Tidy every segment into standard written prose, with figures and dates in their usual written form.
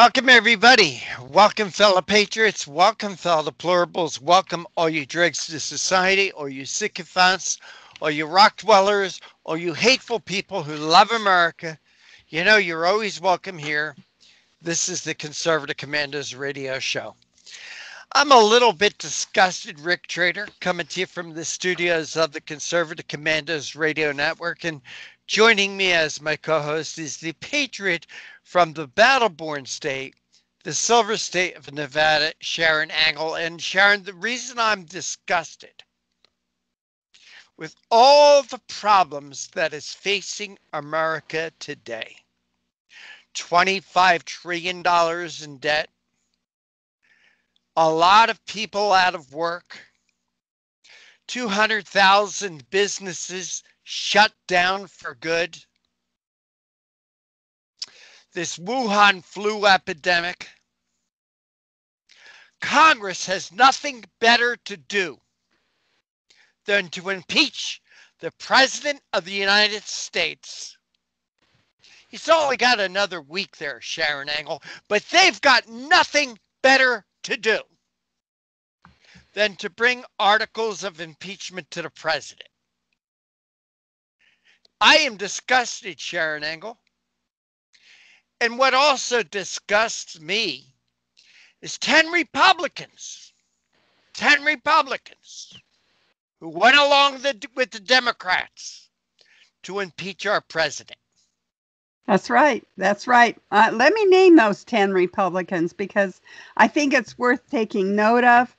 Welcome, everybody. Welcome, fellow patriots. Welcome, fellow deplorables. Welcome, all you dregs to society, all you sycophants, all you rock dwellers, all you hateful people who love America. You know, you're always welcome here. This is the Conservative Commandos radio show. I'm a little bit disgusted, Rick Trader, coming to you from the studios of the Conservative Commandos radio network. And joining me as my co-host is the patriot from the battle-born state, the silver state of Nevada, Sharon Angle. And Sharon, the reason I'm disgusted with all the problems that is facing America today, $25 trillion in debt, a lot of people out of work, 200,000 businesses shut down for good, this Wuhan flu epidemic. Congress has nothing better to do than to impeach the President of the United States. He's only got another week there, Sharon Angle, but they've got nothing better to do than to bring articles of impeachment to the President. I am disgusted, Sharon Angle. And what also disgusts me is 10 Republicans who went along with the Democrats to impeach our president. That's right. That's right. Let me name those 10 Republicans because I think it's worth taking note of.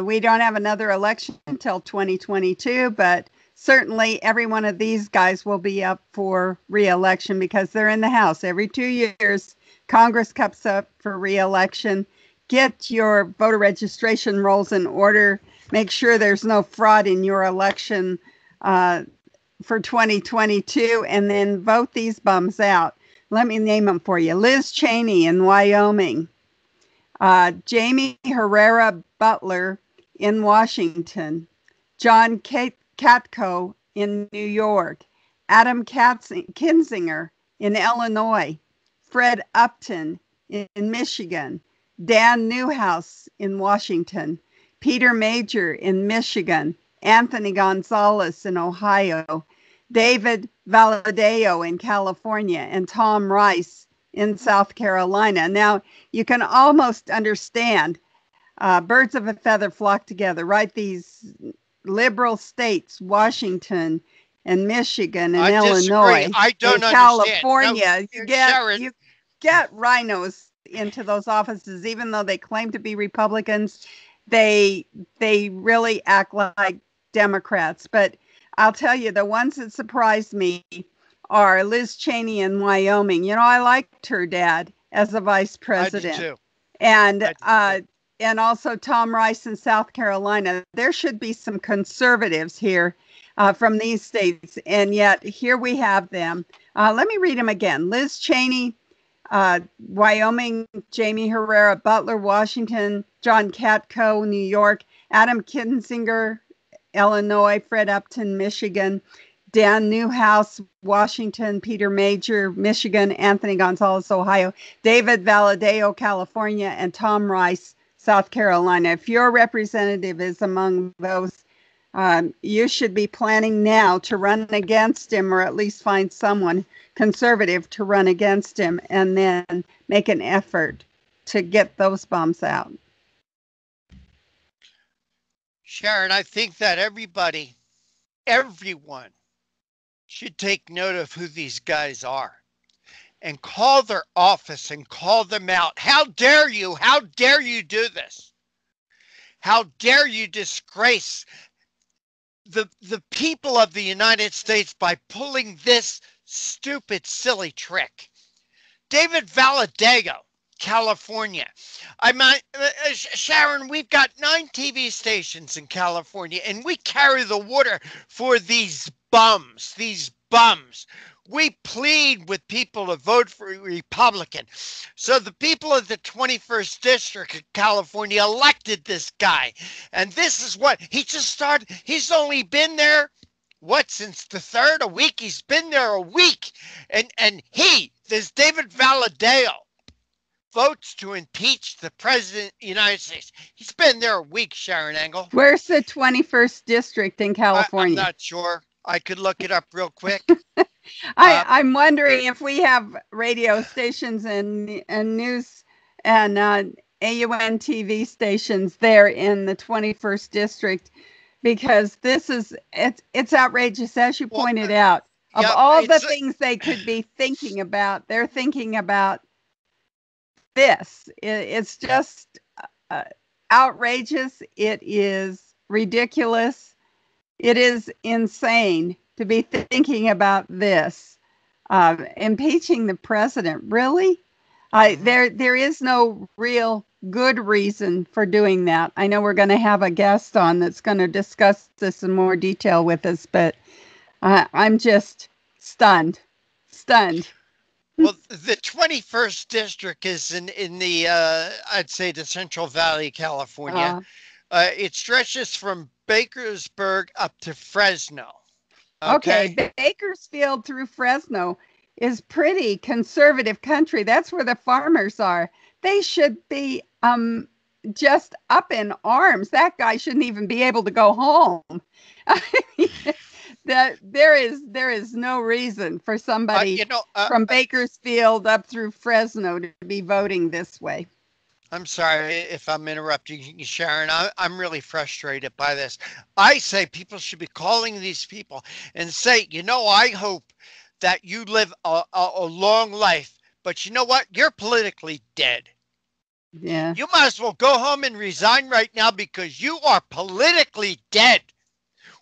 We don't have another election until 2022, but certainly every one of these guys will be up for re-election because they're in the House. Every 2 years, Congress comes up for re-election. Get your voter registration rolls in order. Make sure there's no fraud in your election for 2022, and then vote these bums out. Let me name them for you. Liz Cheney in Wyoming. Jamie Herrera Butler in Washington. John Katko in New York, Adam Kinzinger in Illinois, Fred Upton in Michigan, Dan Newhouse in Washington, Peter Major in Michigan, Anthony Gonzalez in Ohio, David Valadao in California, and Tom Rice in South Carolina. Now, you can almost understand birds of a feather flock together, right? These liberal states, Washington and Michigan and Illinois, I don't and California, no, you get rhinos into those offices, even though they claim to be Republicans. They really act like Democrats. But I'll tell you, the ones that surprised me are Liz Cheney in Wyoming. You know, I liked her dad as a vice president. I do too. And also Tom Rice in South Carolina. There should be some conservatives here from these states, and yet here we have them. Let me read them again. Liz Cheney, Wyoming, Jamie Herrera Butler, Washington, John Katko, New York, Adam Kinzinger, Illinois, Fred Upton, Michigan, Dan Newhouse, Washington, Peter Major, Michigan, Anthony Gonzalez, Ohio, David Valadao, California, and Tom Rice, South Carolina. If your representative is among those, you should be planning now to run against him, or at least find someone conservative to run against him, and then make an effort to get those bums out. Sharon, I think that everyone should take note of who these guys are and call their office and call them out. How dare you? How dare you do this? How dare you disgrace the people of the United States by pulling this stupid, silly trick? David Valadao, California. Sharon, we've got 9 TV stations in California, and we carry the water for these bums. We plead with people to vote for Republican. So the people of the 21st District of California elected this guy. And this is what he just started. He's only been there, since the 3rd, a week? He's been there a week. And this David Valadao votes to impeach the president of the United States. He's been there a week, Sharon Engel. Where's the 21st district in I'm California? not sure. I could look it up real quick. I'm wondering if we have radio stations and news and AUN TV stations there in the 21st district, because it's outrageous, as you pointed out. Of all the things they could be thinking about, they're thinking about this. It's just outrageous. It is ridiculous. It is insane to be thinking about this. Impeaching the president, really? There is no real good reason for doing that. I know we're going to have a guest on that's going to discuss this in more detail with us, but I'm just stunned. Well, the 21st district is in the, I'd say, the Central Valley, California. It stretches from Bakersburg up to Fresno. Okay, Bakersfield through Fresno is pretty conservative country. That's where the farmers are. They should be just up in arms. That guy shouldn't even be able to go home. That there is no reason for somebody from Bakersfield up through Fresno to be voting this way. I'm sorry if I'm interrupting you, Sharon. I'm really frustrated by this. I say people should be calling these people and say, I hope that you live a long life, but you know what? You're politically dead. Yeah. You might as well go home and resign right now because you are politically dead.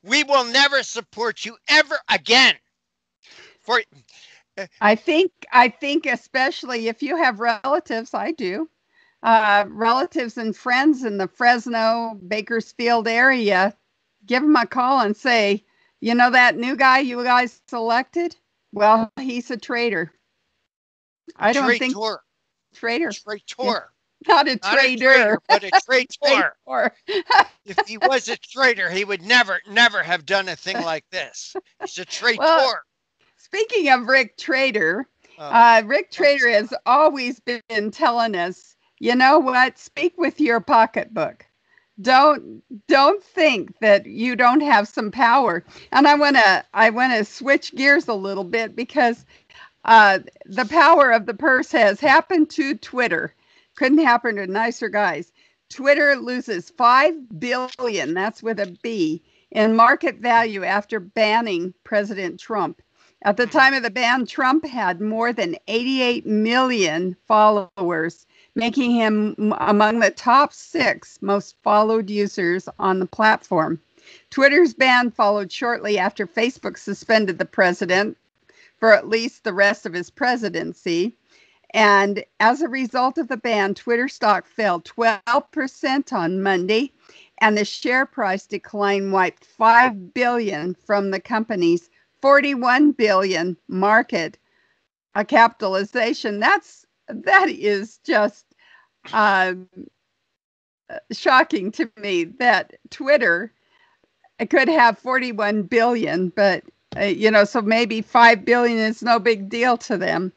We will never support you ever again. I think especially if you have relatives, I do. Relatives and friends in the Fresno, Bakersfield area, give them a call and say, that new guy you guys selected? Well, he's a traitor. I don't think traitor. Traitor. Not a traitor, but a traitor. If he was a traitor, he would never have done a thing like this. He's a traitor. Well, speaking of Rick Trader, Rick Trader has always been telling us, you know what? Speak with your pocketbook. Don't think that you don't have some power. And I want to switch gears a little bit because the power of the purse has happened to Twitter. Couldn't happen to nicer guys. Twitter loses $5 billion, that's with a B, in market value after banning President Trump. At the time of the ban, Trump had more than 88 million followers, making him among the top 6 most followed users on the platform. Twitter's ban followed shortly after Facebook suspended the president for at least the rest of his presidency. And as a result of the ban, Twitter stock fell 12% on Monday, and the share price decline wiped $5 billion from the company's $41 billion market capitalization. That is just shocking to me that Twitter could have 41 billion, but so maybe 5 billion is no big deal to them.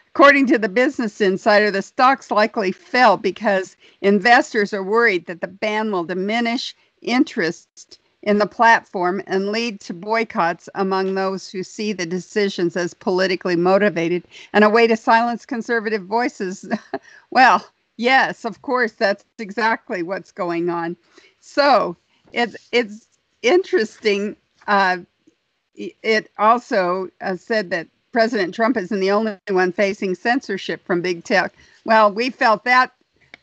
According to the Business Insider, the stocks likely fell because investors are worried that the ban will diminish interest in the platform and lead to boycotts among those who see the decisions as politically motivated and a way to silence conservative voices. Well, yes, of course, that's exactly what's going on. So it's interesting. It also said that President Trump isn't the only one facing censorship from big tech. Well, we felt that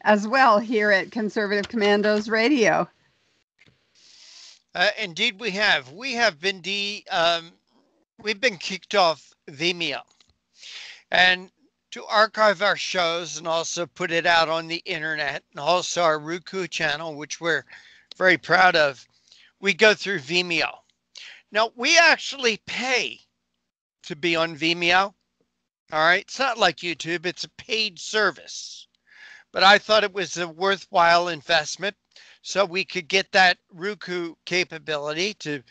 as well here at Conservative Commandos Radio. Indeed, we have. We have been we've been kicked off Vimeo, and to archive our shows and also put it out on the internet, and also our Roku channel, which we're very proud of, we go through Vimeo. Now, we actually pay to be on Vimeo. All right. It's not like YouTube. It's a paid service. But I thought it was a worthwhile investment so we could get that Roku capability to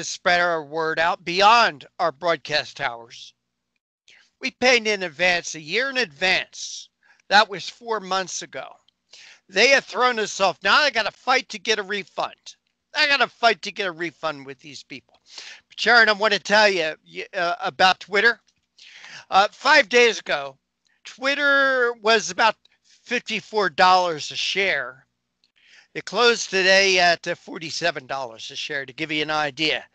spread our word out beyond our broadcast hours. We paid in advance, a year in advance, That was 4 months ago. They have thrown us off. Now I got to fight to get a refund. I got to fight to get a refund with these people. But Sharon, I want to tell you about Twitter. 5 days ago, Twitter was about $54 a share. It closed today at $47 a share, to give you an idea.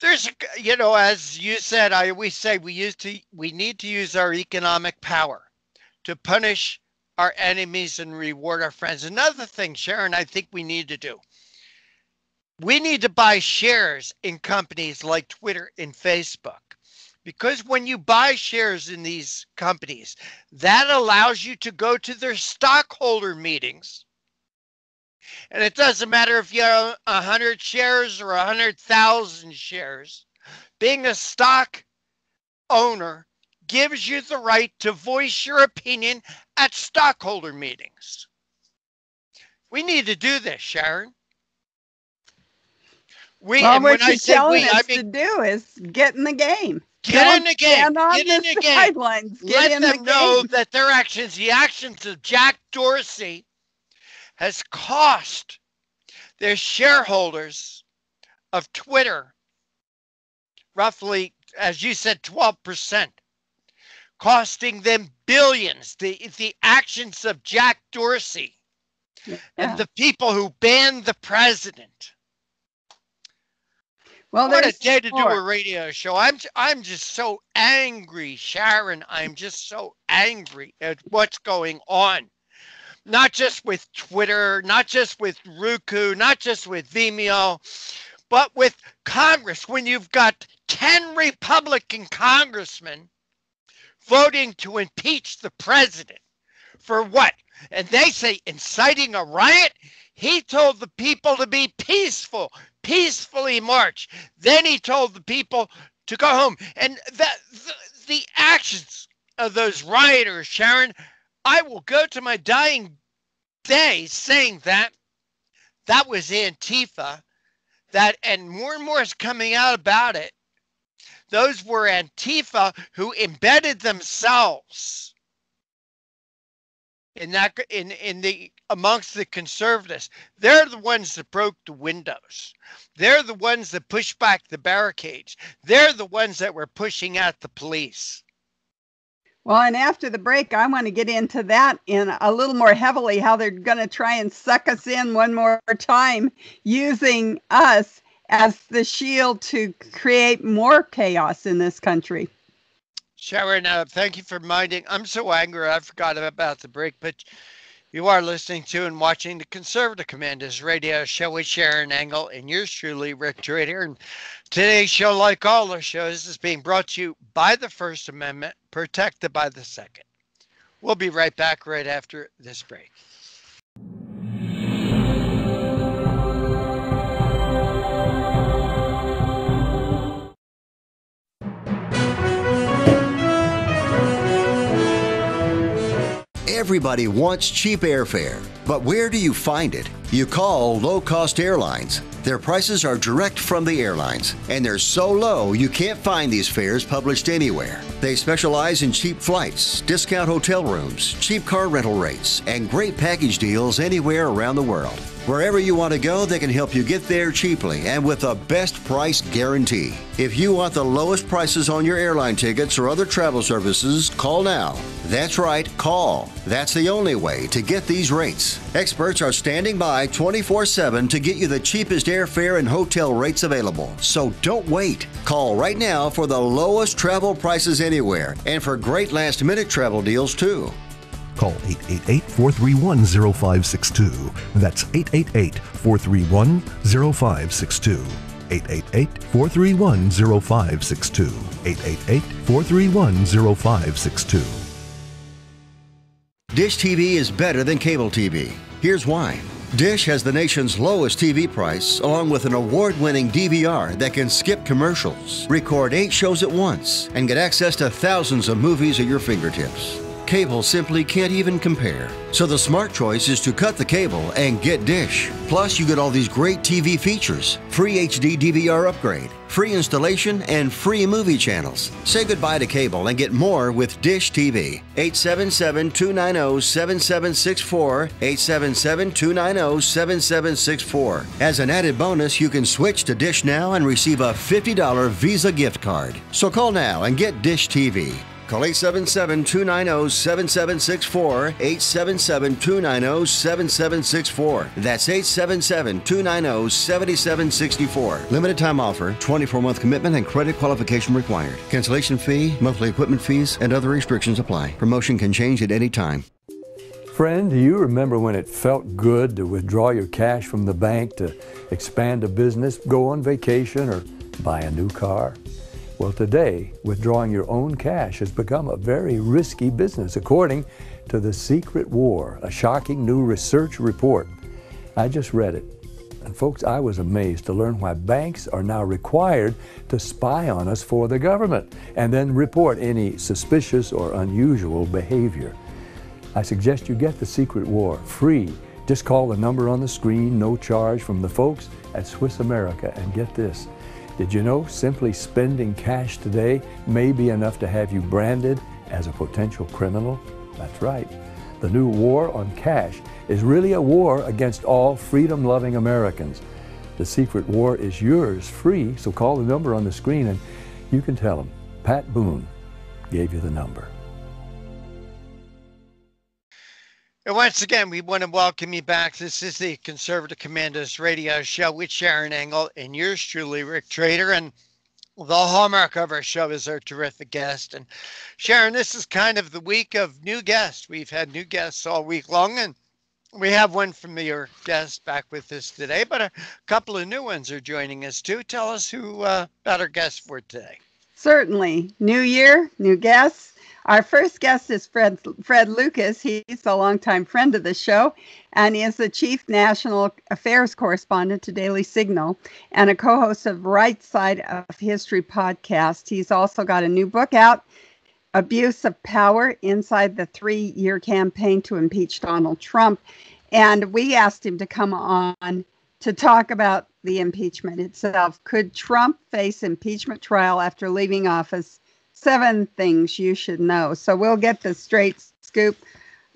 There's, as you said, I always say we need to use our economic power to punish our enemies and reward our friends. Another thing, Sharon, I think we need to do. We need to buy shares in companies like Twitter and Facebook. Because when you buy shares in these companies, that allows you to go to their stockholder meetings. And it doesn't matter if you have 100 shares or 100,000 shares. Being a stock owner gives you the right to voice your opinion at stockholder meetings. We need to do this, Sharon. What you're telling us to do is get in the game. Get in the game. Get in the sidelines. Let them know that their actions, the actions of Jack Dorsey, has cost their shareholders of Twitter roughly, as you said, 12%, costing them billions. The actions of Jack Dorsey and the people who banned the president. Well, what a day to do a radio show. I'm just so angry, Sharon. I'm just so angry at what's going on. Not just with Twitter, not just with Roku, not just with Vimeo, but with Congress. When you've got 10 Republican congressmen voting to impeach the president for what? And they say inciting a riot. He told the people to be peaceful, peacefully march. Then he told the people to go home. And the actions of those rioters, Sharon, I will go to my dying day saying that was Antifa, and more is coming out about it. Those were Antifa who embedded themselves amongst the conservatives. They're the ones that broke the windows. They're the ones that pushed back the barricades. They're the ones that were pushing out the police. Well, and after the break, I want to get into that in a little more heavily, how they're going to try and suck us in one more time, using us as the shield to create more chaos in this country. Sharon, thank you for reminding. I'm so angry I forgot about the break, but you are listening to and watching the Conservative Commandos radio show with Sharon Engel and yours truly, Rick Trader. And today's show, like all our shows, is being brought to you by the First Amendment, protected by the Second. We'll be right back right after this break. Everybody wants cheap airfare, but where do you find it? You call low-cost airlines. Their prices are direct from the airlines, and they're so low you can't find these fares published anywhere. They specialize in cheap flights, discount hotel rooms, cheap car rental rates, and great package deals anywhere around the world. Wherever you want to go, they can help you get there cheaply and with a best price guarantee. If you want the lowest prices on your airline tickets or other travel services, call now. That's right, call. That's the only way to get these rates. Experts are standing by 24/7 to get you the cheapest airfare and hotel rates available. So don't wait. Call right now for the lowest travel prices anywhere and for great last-minute travel deals too. Call 888-431-0562. That's 888-431-0562. 888-431-0562. 888-431-0562. Dish TV is better than cable TV. Here's why. Dish has the nation's lowest TV price, along with an award-winning DVR that can skip commercials, record 8 shows at once, and get access to thousands of movies at your fingertips. Cable simply can't even compare. So the smart choice is to cut the cable and get Dish. Plus, you get all these great TV features: free HD DVR upgrade, free installation, and free movie channels. Say goodbye to cable and get more with Dish TV. 877-290-7764, 877-290-7764. As an added bonus, you can switch to Dish now and receive a $50 Visa gift card. So call now and get Dish TV. Call 877-290-7764, 877-290-7764. That's 877-290-7764. Limited time offer, 24-month commitment and credit qualification required. Cancellation fee, monthly equipment fees, and other restrictions apply. Promotion can change at any time. Friend, do you remember when it felt good to withdraw your cash from the bank to expand a business, go on vacation, or buy a new car? Well, today, withdrawing your own cash has become a very risky business, according to The Secret War, a shocking new research report. I just read it. And folks, I was amazed to learn why banks are now required to spy on us for the government and then report any suspicious or unusual behavior. I suggest you get The Secret War free. Just call the number on the screen, no charge, from the folks at Swiss America, and get this. Did you know simply spending cash today may be enough to have you branded as a potential criminal? That's right. The new war on cash is really a war against all freedom-loving Americans. The Secret War is yours free, so call the number on the screen and you can tell them Pat Boone gave you the number. And once again, we want to welcome you back. This is the Conservative Commandos radio show with Sharon Engel and yours truly, Rick Trader. And the hallmark of our show is our terrific guest. And Sharon, this is kind of the week of new guests. We've had new guests all week long, and we have one familiar guest back with us today, but a couple of new ones are joining us too. Tell us who about our guest for today. Certainly. New year, new guests. Our first guest is Fred Lucas. He's a longtime friend of the show, and he is the Chief National Affairs Correspondent to Daily Signal and a co-host of Right Side of History podcast. He's also got a new book out, Abuse of Power, Inside the 3-Year Campaign to Impeach Donald Trump. And we asked him to come on to talk about the impeachment itself. Could Trump face impeachment trial after leaving office? 7 things you should know. So we'll get the straight scoop.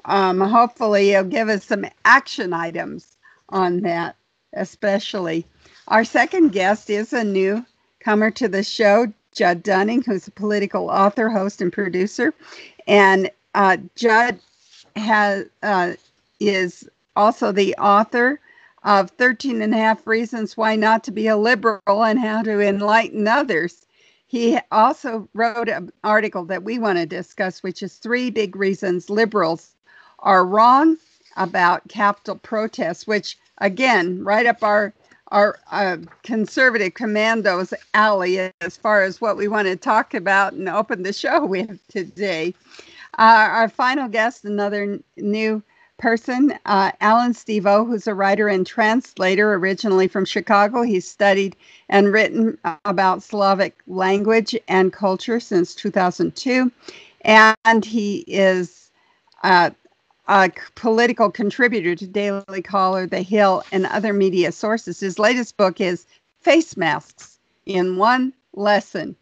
Hopefully he'll give us some action items on that, especially. Our second guest is a newcomer to the show, Judd Dunning, who's a political author, host, and producer. And Judd is also the author of 13 and a half Reasons Why Not to Be a Liberal and How to Enlighten Others. He also wrote an article that we want to discuss, which is 3 big reasons liberals are wrong about Capitol protests, which, again, right up our conservative commandos alley as far as what we want to talk about and open the show with today. Our final guest, another new person, Alan Stevo, who's a writer and translator originally from Chicago. He's studied and written about Slavic language and culture since 2002. And he is a political contributor to Daily Caller, The Hill, and other media sources. His latest book is Face Masks in One Lesson.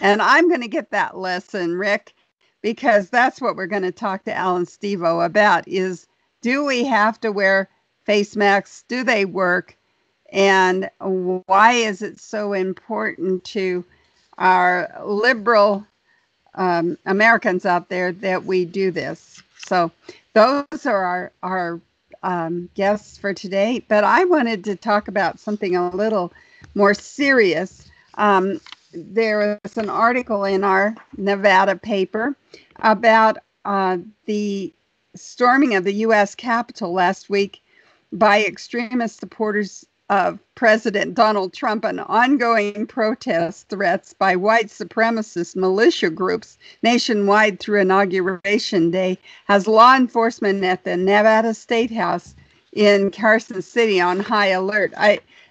And I'm going to get that lesson, Rick, because that's what we're going to talk to Alan Stevo about is, do we have to wear face masks? Do they work? And why is it so important to our liberal Americans out there that we do this? So those are our guests for today. But I wanted to talk about something a little more serious. There was an article in our Nevada paper about the storming of the U.S. Capitol last week by extremist supporters of President Donald Trump and ongoing protest threats by white supremacist militia groups nationwide through Inauguration Day has law enforcement at the Nevada State House in Carson City on high alert.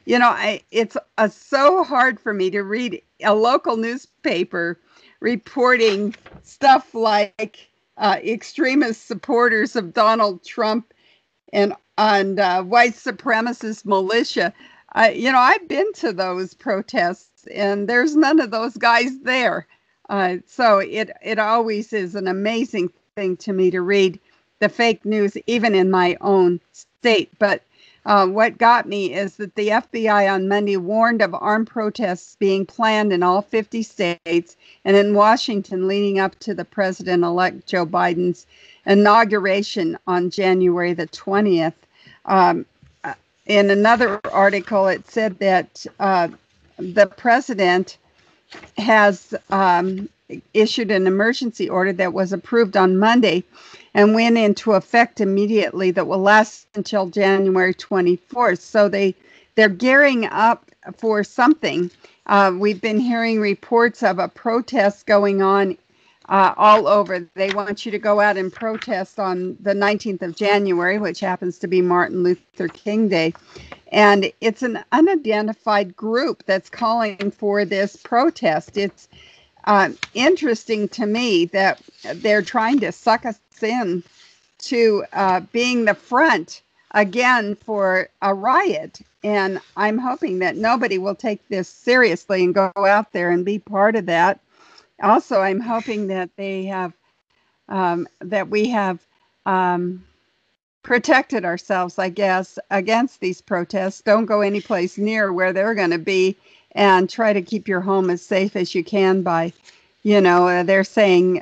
It's so hard for me to read a local newspaper reporting stuff like extremist supporters of Donald Trump and white supremacist militia I've been to those protests, and there's none of those guys there. So it always is an amazing thing to me to read the fake news, even in my own state. But what got me is that the FBI on Monday warned of armed protests being planned in all 50 states and in Washington leading up to the president-elect Joe Biden's inauguration on January the 20th. In another article, it said that the president has issued an emergency order that was approved on Monday and went into effect immediately that will last until January 24th. So they're gearing up for something. We've been hearing reports of a protest going on all over. They want you to go out and protest on the 19th of January, which happens to be Martin Luther King Day. And it's an unidentified group that's calling for this protest. It's interesting to me that they're trying to suck us in to being the front again for a riot. And I'm hoping that nobody will take this seriously and go out there and be part of that. Also, I'm hoping that they have that we have protected ourselves, I guess, against these protests. Don't go any place near where they're going to be, and try to keep your home as safe as you can by, they're saying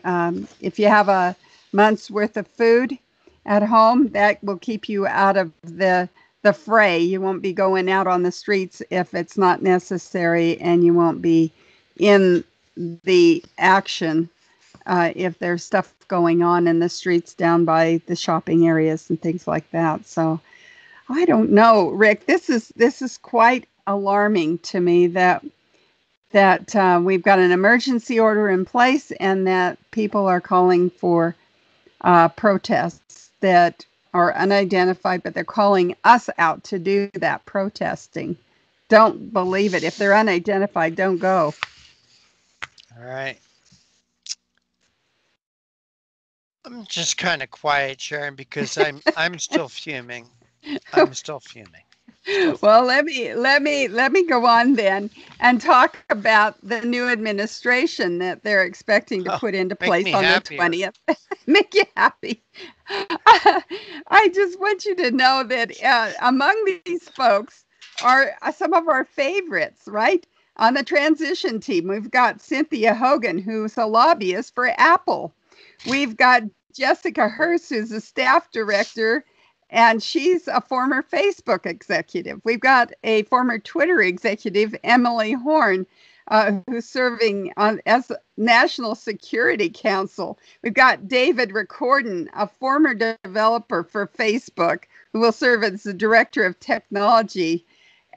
if you have a month's worth of food at home, that will keep you out of the fray. You won't be going out on the streets if it's not necessary, and you won't be in the action if there's stuff going on in the streets down by the shopping areas and things like that. So I don't know, Rick, this is quite alarming to me that we've got an emergency order in place and that people are calling for protests that are unidentified, but they're calling us out to do that protesting. Don't believe it. If they're unidentified, don't go. All right. I'm just kind of quiet, Sharon, because I'm still fuming. I'm still fuming. Well, let me go on then and talk about the new administration that they're expecting to put into place on the 20th. Make you happy. I just want you to know that among these folks are some of our favorites, right? On the transition team, we've got Cynthia Hogan, who's a lobbyist for Apple. We've got Jessica Hurst, who's a staff director, and she's a former Facebook executive. We've got a former Twitter executive, Emily Horn, who's serving as National Security Counsel. We've got David Ricordan, a former developer for Facebook, who will serve as the Director of Technology,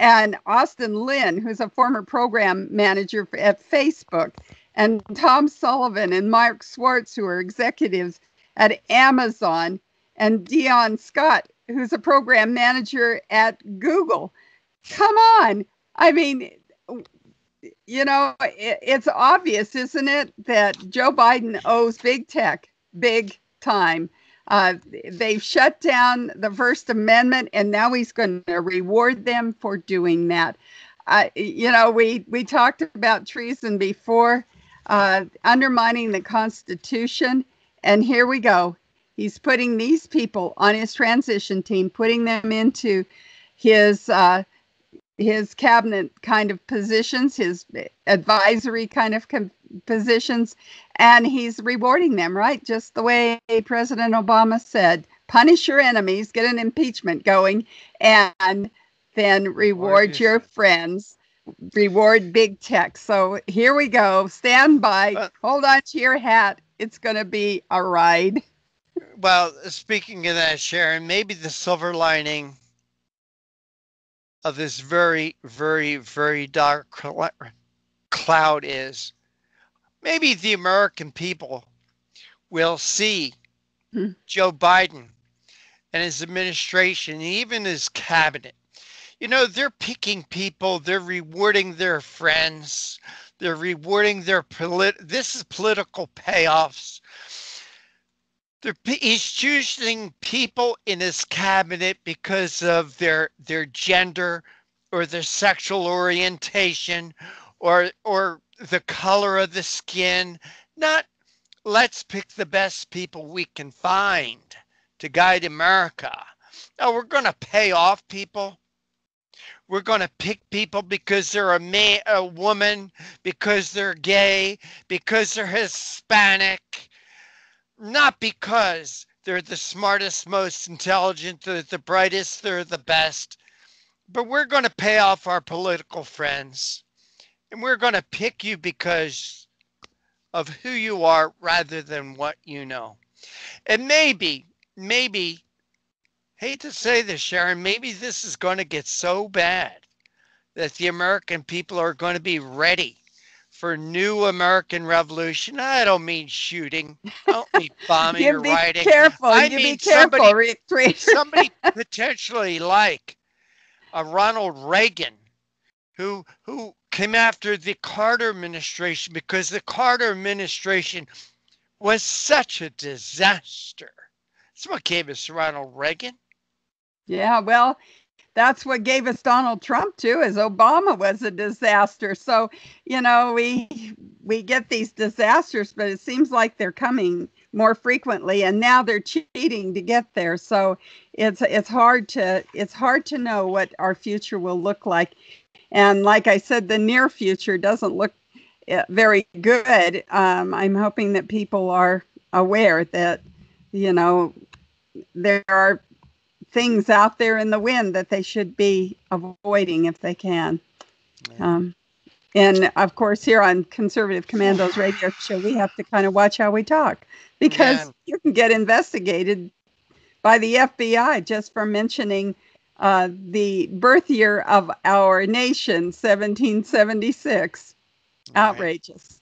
and Austin Lin, who's a former program manager at Facebook, and Tom Sullivan and Mark Swartz, who are executives at Amazon, and Dion Scott, who's a program manager at Google. Come on. I mean, it's obvious, isn't it, that Joe Biden owes big tech, big time. They've shut down the First Amendment, and now he's going to reward them for doing that. We talked about treason before, undermining the Constitution, and here we go. He's putting these people on his transition team, putting them into his cabinet kind of positions, his advisory kind of positions, and he's rewarding them, right? Just the way President Obama said, punish your enemies, get an impeachment going, and then reward your friends, reward big tech. So here we go. Stand by. Hold on to your hat. It's going to be a ride. Well, speaking of that, Sharon, maybe the silver lining of this very, very, very dark cloud is maybe the American people will see Joe Biden and his administration, even his cabinet. They're picking people, they're rewarding their friends, they're rewarding their this is political payoffs. He's choosing people in his cabinet because of their gender, or their sexual orientation or the color of the skin. Not let's pick the best people we can find to guide America. No, we're going to pay off people. We're going to pick people because they're a woman, because they're gay, because they're Hispanic, not because they're the smartest, most intelligent, they're the brightest, they're the best. But we're going to pay off our political friends, and we're going to pick you because of who you are rather than what you know. And maybe, hate to say this, Sharon, maybe this is going to get so bad that the American people are going to be ready for new American revolution. I don't mean shooting. I don't mean bombing or rioting. I mean somebody potentially like a Ronald Reagan who came after the Carter administration because the Carter administration was such a disaster. That's what gave us Ronald Reagan. Yeah, well, that's what gave us Donald Trump too, as Obama was a disaster. So, you know, we get these disasters, but it seems like they're coming more frequently, and now they're cheating to get there. So it's hard to know what our future will look like. And like I said, the near future doesn't look very good. I'm hoping that people are aware that, you know, there are things out there in the wind that they should be avoiding if they can. And of course, here on Conservative Commandos radio show, we have to kind of watch how we talk, because you can get investigated by the FBI just for mentioning the birth year of our nation, 1776. Outrageous.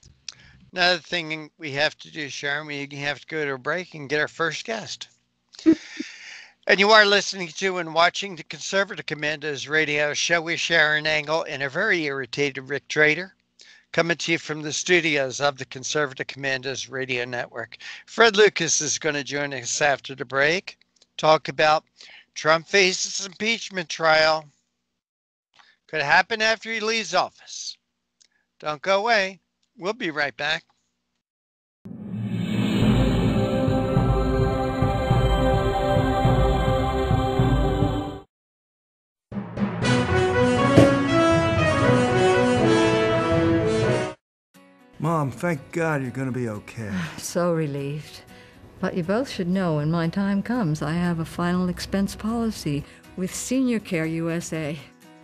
Another thing we have to do, Sharon, we have to go to a break and get our first guest. And you are listening to and watching the Conservative Commandos radio show with Sharon Engel and a very irritated Rick Trader, coming to you from the studios of the Conservative Commandos radio network. Fred Lucas is going to join us after the break, talk about Trump faces impeachment trial. Could happen after he leaves office. Don't go away. We'll be right back. Mom, thank God you're going to be okay. So relieved. But you both should know when my time comes, I have a final expense policy with Senior Care USA.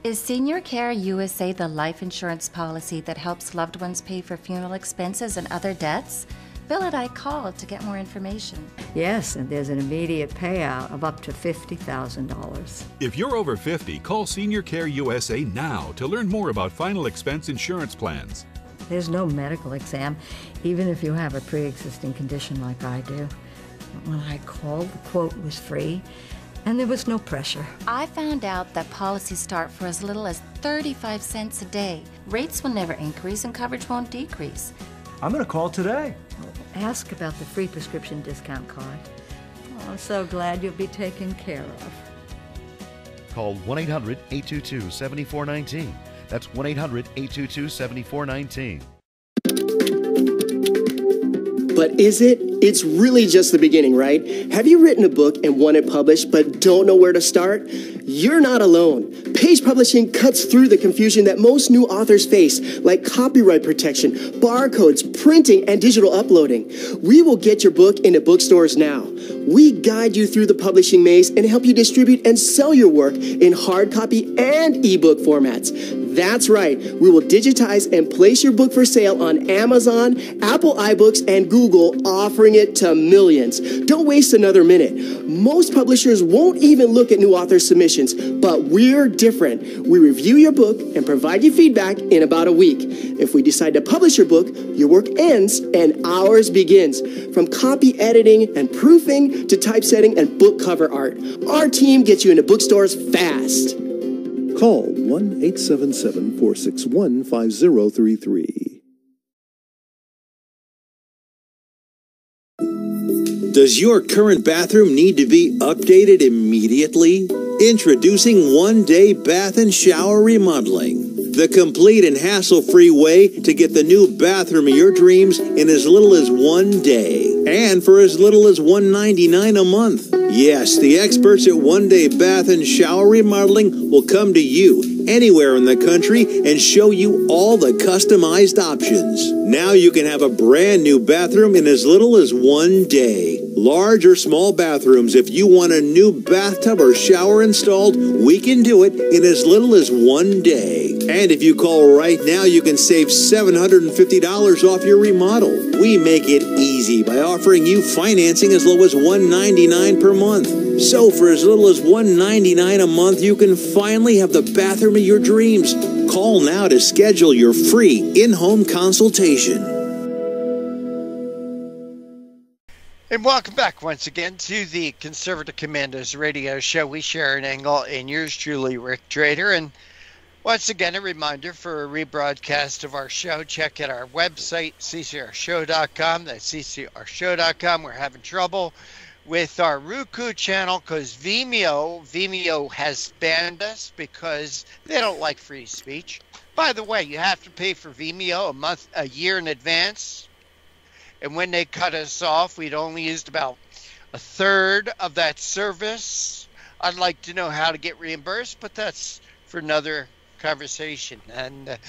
Is Senior Care USA the life insurance policy that helps loved ones pay for funeral expenses and other debts? Bill and I called to get more information. Yes, and there's an immediate payout of up to $50,000. If you're over 50, call Senior Care USA now to learn more about final expense insurance plans. There's no medical exam, even if you have a pre-existing condition like I do. When I called, the quote was free, and there was no pressure. I found out that policies start for as little as 35 cents a day. Rates will never increase and coverage won't decrease. I'm going to call today. Ask about the free prescription discount card. Oh, I'm so glad you'll be taken care of. Call 1-800-822-7419. That's 1-800-822-7419. But is it? It's really just the beginning, right? Have you written a book and want it published but don't know where to start? You're not alone. Page Publishing cuts through the confusion that most new authors face, like copyright protection, barcodes, printing, and digital uploading. We will get your book into bookstores now. We guide you through the publishing maze and help you distribute and sell your work in hard copy and ebook formats. That's right. We will digitize and place your book for sale on Amazon, Apple iBooks, and Google, offering it to millions. Don't waste another minute. Most publishers won't even look at new author submissions, but we're different. We review your book and provide you feedback in about a week. If we decide to publish your book, your work ends and ours begins. From copy editing and proofing to typesetting and book cover art, our team gets you into bookstores fast. Call 1-877-461-5033. Does your current bathroom need to be updated immediately? Introducing one-day bath and shower remodeling. The complete and hassle-free way to get the new bathroom of your dreams in as little as 1 day. And for as little as $199 a month. Yes, the experts at One Day Bath and Shower Remodeling will come to you anywhere in the country and show you all the customized options. Now you can have a brand new bathroom in as little as 1 day. Large or small bathrooms, if you want a new bathtub or shower installed, we can do it in as little as 1 day. And if you call right now, you can save $750 off your remodel. We make it easy by offering you financing as low as $199 per month. So for as little as $199 a month, you can finally have the bathroom of your dreams. Call now to schedule your free in-home consultation. And welcome back once again to the Conservative Commandos radio show. We share an angle, and yours truly, Rick Drader. And once again, a reminder for a rebroadcast of our show. Check out our website, ccrshow.com. That's ccrshow.com. We're having trouble with our Roku channel because Vimeo has banned us because they don't like free speech. By the way, you have to pay for Vimeo a year in advance. And when they cut us off, we'd only used about a third of that service. I'd like to know how to get reimbursed, but that's for another conversation. And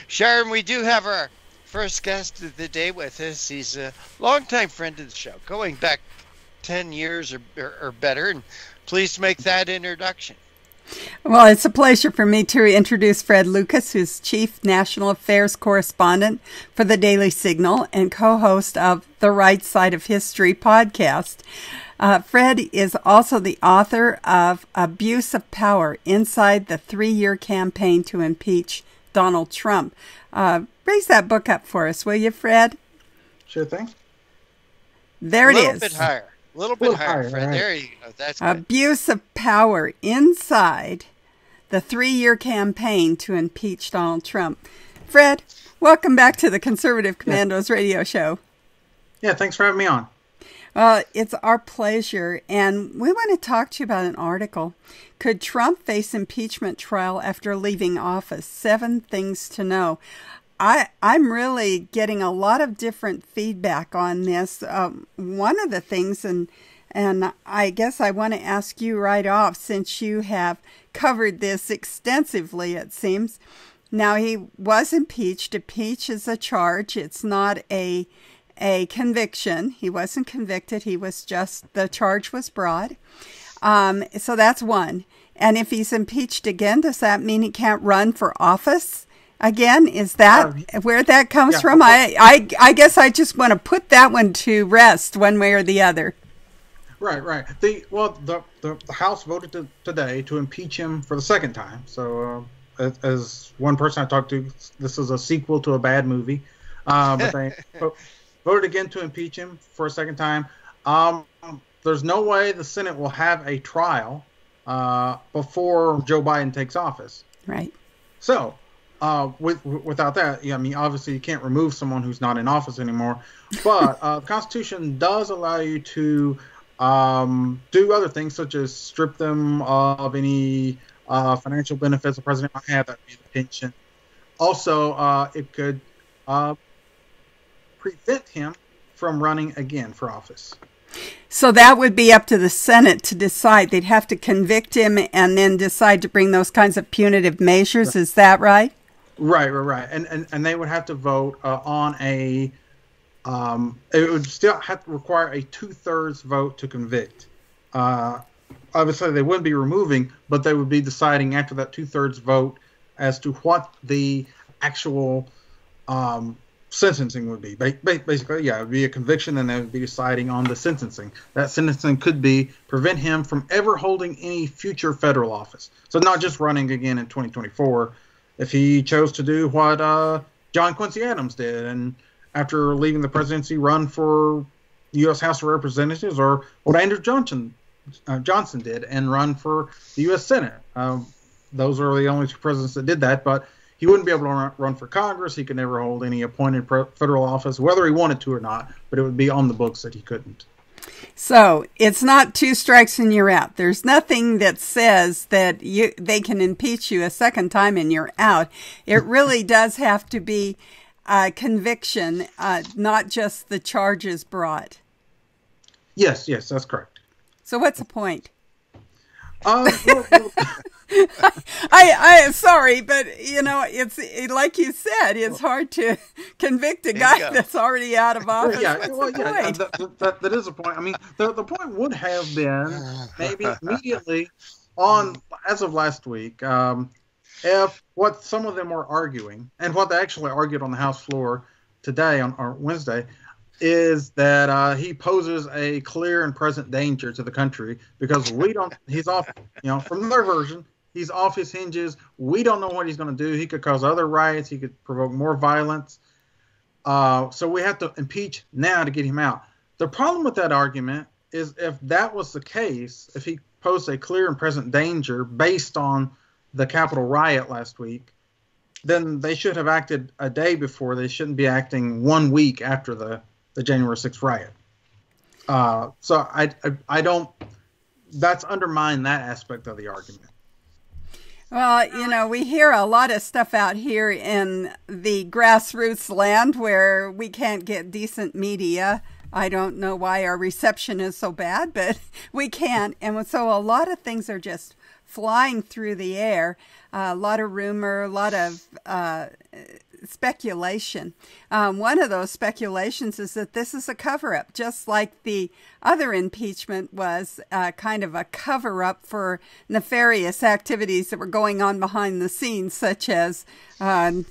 Sharon, we do have our first guest of the day with us. He's a longtime friend of the show, going back 10 years or better. And please make that introduction. Well, it's a pleasure for me to introduce Fred Lucas, who's Chief National Affairs Correspondent for the Daily Signal and co-host of the Right Side of History podcast. Fred is also the author of Abuse of Power, Inside the 3-Year Campaign to Impeach Donald Trump. Raise that book up for us, will you, Fred? Sure thing. There it is. A little bit higher. A little bit higher, Fred. Right. There you go. That's good. Abuse of Power, Inside the 3-Year Campaign to Impeach Donald Trump. Fred, welcome back to the Conservative Commandos radio show. Yeah, thanks for having me on. It's our pleasure, and we want to talk to you about an article. Could Trump face impeachment trial after leaving office? 7 things to know. I'm really getting a lot of different feedback on this. One of the things, and I guess I want to ask you right off, since you have covered this extensively, it seems. Now, he was impeached. Impeach is a charge. It's not a conviction. He wasn't convicted. He was just, the charge was brought. So that's one. And if he's impeached again, does that mean he can't run for office again? Is that where that comes from? I guess I just want to put that one to rest one way or the other. Right. The House voted today to impeach him for the second time. So as one person I talked to, this is a sequel to a bad movie. But they voted again to impeach him for a second time. There's no way the Senate will have a trial before Joe Biden takes office. Right. So without that, I mean, obviously you can't remove someone who's not in office anymore. But the Constitution does allow you to do other things, such as strip them of any financial benefits the president might have, that would be the pension. Also, it could prevent him from running again for office. So that would be up to the Senate to decide. They'd have to convict him and then decide to bring those kinds of punitive measures. Is that right? Right. And they would have to vote on a it would still have to require a 2/3 vote to convict. Obviously, they wouldn't be removing, but they would be deciding after that 2/3 vote as to what the actual sentencing would be. Basically, it would be a conviction, and they would be deciding on the sentencing. That sentencing could be prevent him from ever holding any future federal office. So not just running again in 2024. If he chose to do what John Quincy Adams did, and after leaving the presidency, run for the U.S. House of Representatives, or what Andrew Johnson did and run for the U.S. Senate. Those are the only 2 presidents that did that, but he wouldn't be able to run for Congress. He could never hold any appointed federal office, whether he wanted to or not, but it would be on the books that he couldn't. So it's not 2 strikes and you're out. There's nothing that says that they can impeach you a second time and you're out. It really does have to be conviction, not just the charges brought. Yes, that's correct. So what's the point? Well, I sorry, but it's like you said, it's hard to convict a guy that's already out of office. That is a point. I mean, the point would have been maybe immediately on, as of last week, if what some of them were arguing and what they actually argued on the House floor today on Wednesday is that he poses a clear and present danger to the country because he's off, from their version, he's off his hinges. We don't know what he's going to do. He could cause other riots. He could provoke more violence. So we have to impeach now to get him out. The problem with that argument is if that was the case, if he posed a clear and present danger based on the Capitol riot last week, then they should have acted a day before. They shouldn't be acting 1 week after the January 6th riot. So I don't, that's undermined that aspect of the argument. Well, we hear a lot of stuff out here in the grassroots land where we can't get decent media. I don't know why our reception is so bad, but we can't. And so a lot of things are just flying through the air. A lot of rumor, a lot of speculation. One of those speculations is that this is a cover-up, just like the other impeachment was kind of a cover-up for nefarious activities that were going on behind the scenes, such as Hunter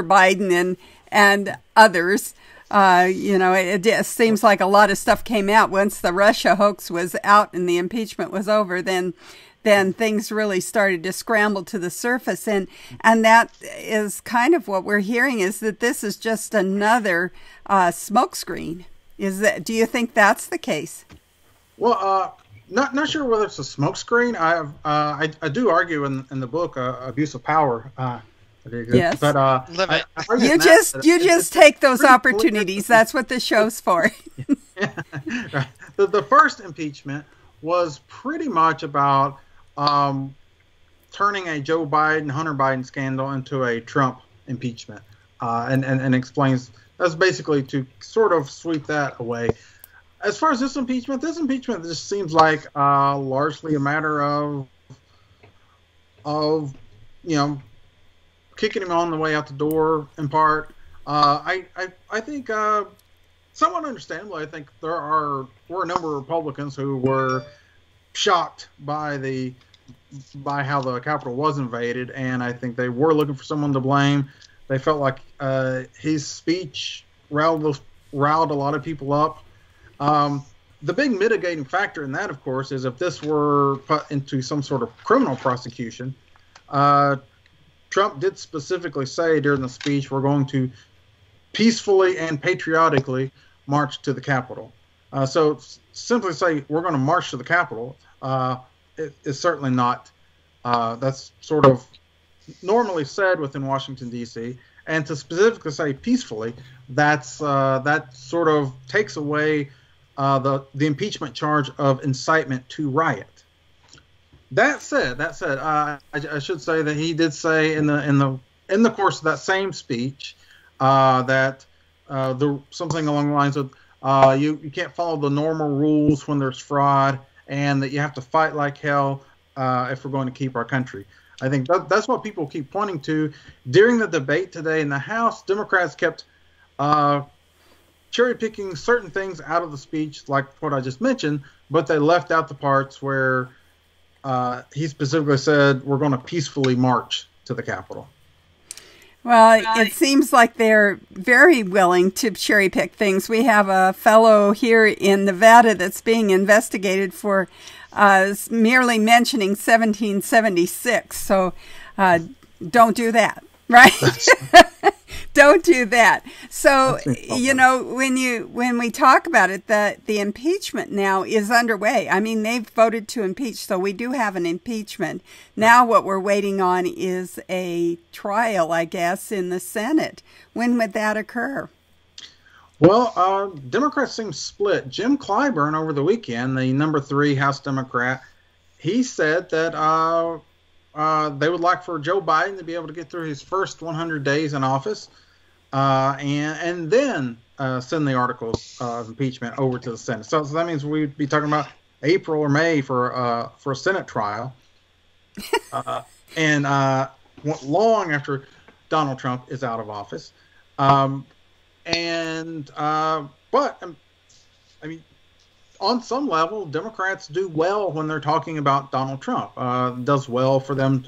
Biden and others. It just seems like a lot of stuff came out once the Russia hoax was out and the impeachment was over. Then things really started to scramble to the surface. And that is kind of what we're hearing, is that this is just another smokescreen. Do you think that's the case? Well, not sure whether it's a smokescreen. I do argue in the book, Abuse of Power. Yes. But you just take those opportunities. That's what the show's for. Right. The first impeachment was pretty much about turning a Joe Biden, Hunter Biden scandal into a Trump impeachment, and explains that's basically to sort of sweep that away. As far as this impeachment just seems like largely a matter of kicking him on the way out the door in part. I think somewhat understandable. I think were a number of Republicans who were shocked by how the Capitol was invaded, and I think they were looking for someone to blame. They felt like his speech riled a lot of people up. The big mitigating factor in that, of course, is if this were put into some sort of criminal prosecution. Trump did specifically say during the speech, we're going to peacefully and patriotically march to the Capitol. So simply say we're going to march to the Capitol is certainly not. That's sort of normally said within Washington, D.C. And to specifically say peacefully, that sort of takes away the impeachment charge of incitement to riot. That said, I should say that he did say in the course of that same speech that something along the lines of you can't follow the normal rules when there's fraud, and that you have to fight like hell if we're going to keep our country. I think that's what people keep pointing to. During the debate today in the House, Democrats kept cherry picking certain things out of the speech, like what I just mentioned, but they left out the parts where he specifically said we're going to peacefully march to the Capitol. Well, it seems like they're very willing to cherry pick things. We have a fellow here in Nevada that's being investigated for merely mentioning 1776. So don't do that, right? Don't do that. So, when we talk about it, the impeachment now is underway. I mean, they've voted to impeach, so we do have an impeachment. Now what we're waiting on is a trial, I guess, in the Senate. When would that occur? Well, Democrats seem split. Jim Clyburn over the weekend, the number 3 House Democrat, he said that they would like for Joe Biden to be able to get through his first 100 days in office and then send the articles of impeachment over to the Senate. So that means we'd be talking about April or May for a Senate trial, and long after Donald Trump is out of office. But I mean, on some level, Democrats do well when they're talking about Donald Trump. Does well for them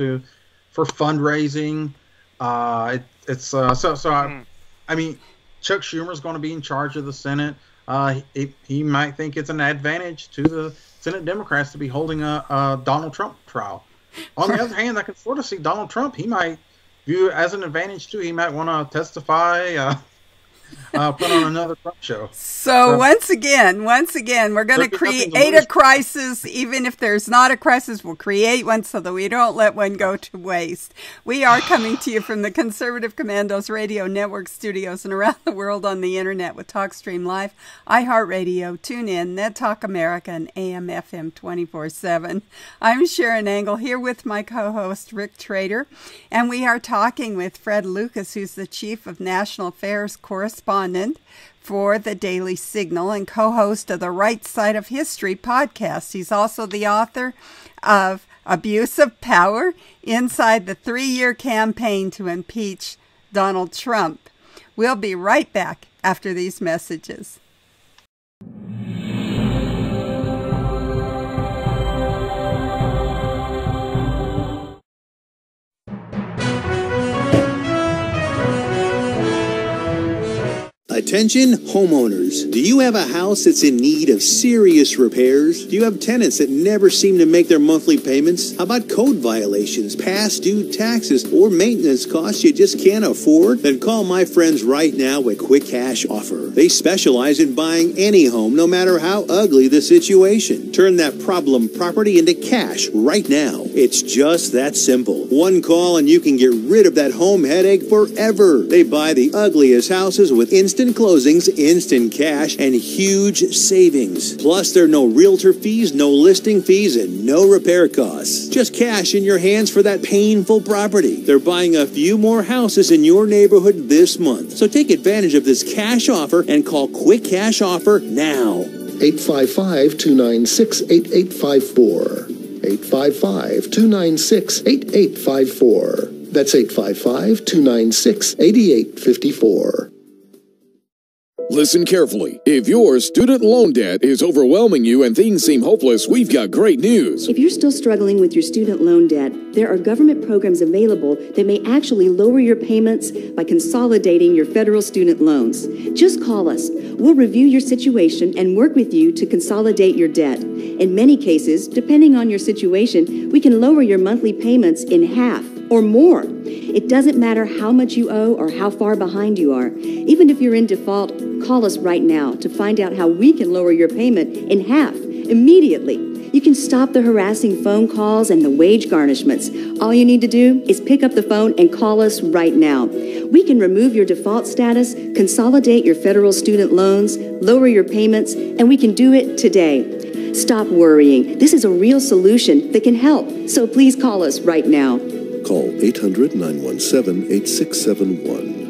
for fundraising. I mean, Chuck Schumer's going to be in charge of the Senate. He might think it's an advantage to the Senate Democrats to be holding a Donald Trump trial. On the other hand, I can sort of see Donald Trump. He might view it as an advantage too. He might want to testify. Put on another Trump show. So once again, we're going to create a crisis. Even if there's not a crisis, we'll create one so that we don't let one go to waste. We are coming to you from the Conservative Commandos Radio Network studios and around the world on the internet with TalkStream Live, iHeartRadio, TuneIn, NetTalk America, and AM/FM 24/7. I'm Sharon Angle here with my co-host Rick Trader, and we are talking with Fred Lucas, who's the Chief of National Affairs Correspondent for the Daily Signal and co-host of the Right Side of History podcast. He's also the author of Abuse of Power Inside the 3-Year Campaign to Impeach Donald Trump. We'll be right back after these messages. Attention homeowners. Do you have a house that's in need of serious repairs? Do you have tenants that never seem to make their monthly payments? How about code violations, past due taxes, or maintenance costs you just can't afford? Then call my friends right now at Quick Cash Offer. They specialize in buying any home, no matter how ugly the situation. Turn that problem property into cash right now. It's just that simple. One call and you can get rid of that home headache forever. They buy the ugliest houses with instant closings, instant cash, and huge savings. Plus, there are no realtor fees, no listing fees, and no repair costs. Just cash in your hands for that painful property. They're buying a few more houses in your neighborhood this month. So take advantage of this cash offer and call Quick Cash Offer now. 855-296-8854. 855-296-8854. That's 855-296-8854. Listen carefully. If your student loan debt is overwhelming you and things seem hopeless, we've got great news. If you're still struggling with your student loan debt, there are government programs available that may actually lower your payments by consolidating your federal student loans. Just call us. We'll review your situation and work with you to consolidate your debt. In many cases, depending on your situation, we can lower your monthly payments in half or more. It doesn't matter how much you owe or how far behind you are. Even if you're in default, call us right now to find out how we can lower your payment in half immediately. You can stop the harassing phone calls and the wage garnishments. All you need to do is pick up the phone and call us right now. We can remove your default status, consolidate your federal student loans, lower your payments, and we can do it today. Stop worrying. This is a real solution that can help. So please call us right now. Call 800-917-8671.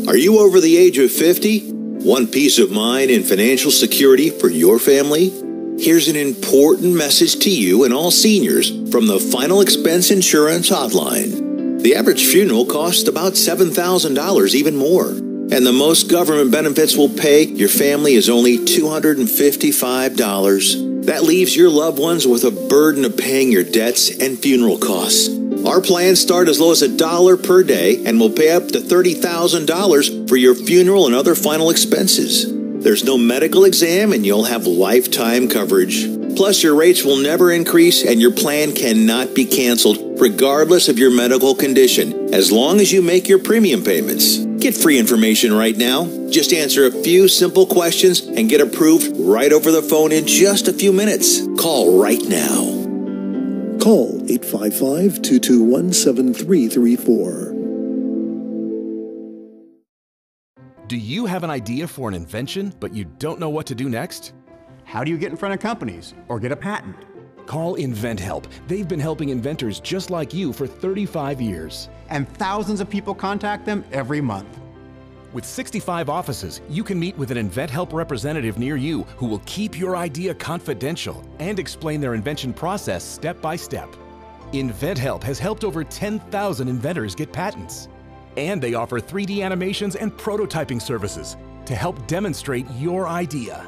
Are you over the age of 50? Want peace of mind and financial security for your family? Here's an important message to you and all seniors from the Final Expense Insurance Hotline. The average funeral costs about $7,000, even more. And the most government benefits will pay your family is only $255. That leaves your loved ones with a burden of paying your debts and funeral costs. Our plans start as low as $1 per day and will pay up to $30,000 for your funeral and other final expenses. There's no medical exam and you'll have lifetime coverage. Plus, your rates will never increase and your plan cannot be canceled regardless of your medical condition as long as you make your premium payments. Get free information right now. Just answer a few simple questions and get approved right over the phone in just a few minutes. Call right now. Call 855-221-7334. Do you have an idea for an invention, but you don't know what to do next? How do you get in front of companies or get a patent? Call InventHelp. They've been helping inventors just like you for 35 years. And thousands of people contact them every month. With 65 offices, you can meet with an InventHelp representative near you who will keep your idea confidential and explain their invention process step by step. InventHelp has helped over 10,000 inventors get patents. And they offer 3D animations and prototyping services to help demonstrate your idea.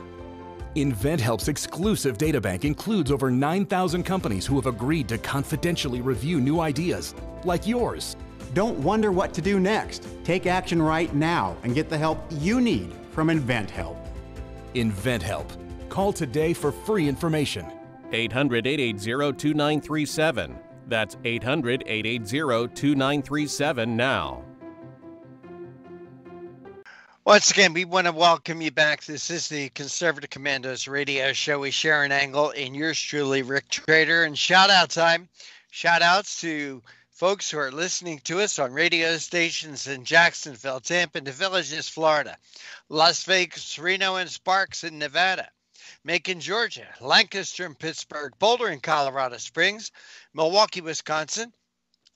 InventHelp's exclusive databank includes over 9,000 companies who have agreed to confidentially review new ideas, like yours. Don't wonder what to do next. Take action right now and get the help you need from InventHelp. InventHelp. Call today for free information. 800-880-2937. That's 800-880-2937 now. Once again, we want to welcome you back. This is the Conservative Commandos radio show with Sharon Angle and yours truly, Rick Trader. And shout out time. Shout outs to folks who are listening to us on radio stations in Jacksonville, Tampa, and the Villages, Florida, Las Vegas, Reno, and Sparks in Nevada, Macon, Georgia, Lancaster and Pittsburgh, Boulder and Colorado Springs, Milwaukee, Wisconsin,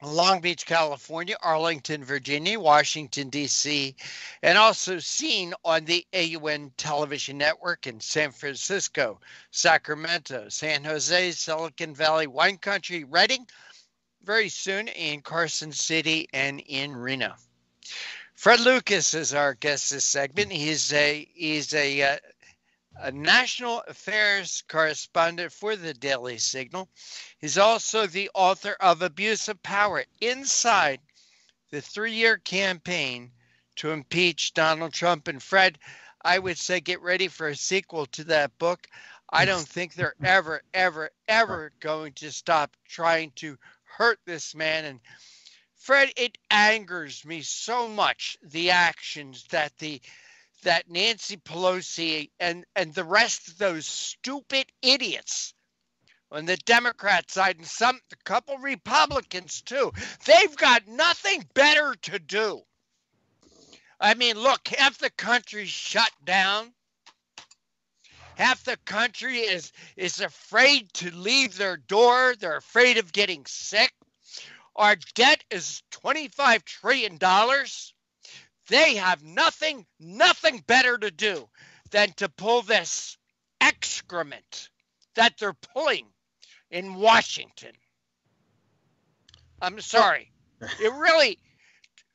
Long Beach, California, Arlington, Virginia, Washington, D.C., and also seen on the AUN television network in San Francisco, Sacramento, San Jose, Silicon Valley, Wine Country, Redding, very soon in Carson City and in Reno. Fred Lucas is our guest this segment. He's a national affairs correspondent for the Daily Signal. He's also the author of Abuse of Power: Inside the 3-Year Campaign to Impeach Donald Trump. And Fred, I would say get ready for a sequel to that book. I don't think they're ever going to stop trying to hurt this man. And Fred, it angers me so much, the actions that Nancy Pelosi and the rest of those stupid idiots on the Democrat side, and a couple Republicans too, they've got nothing better to do. I mean, look, half the country's shut down. Half the country is afraid to leave their door. They're afraid of getting sick. Our debt is $25 trillion. They have nothing better to do than to pull this excrement that they're pulling in Washington. I'm sorry. It really,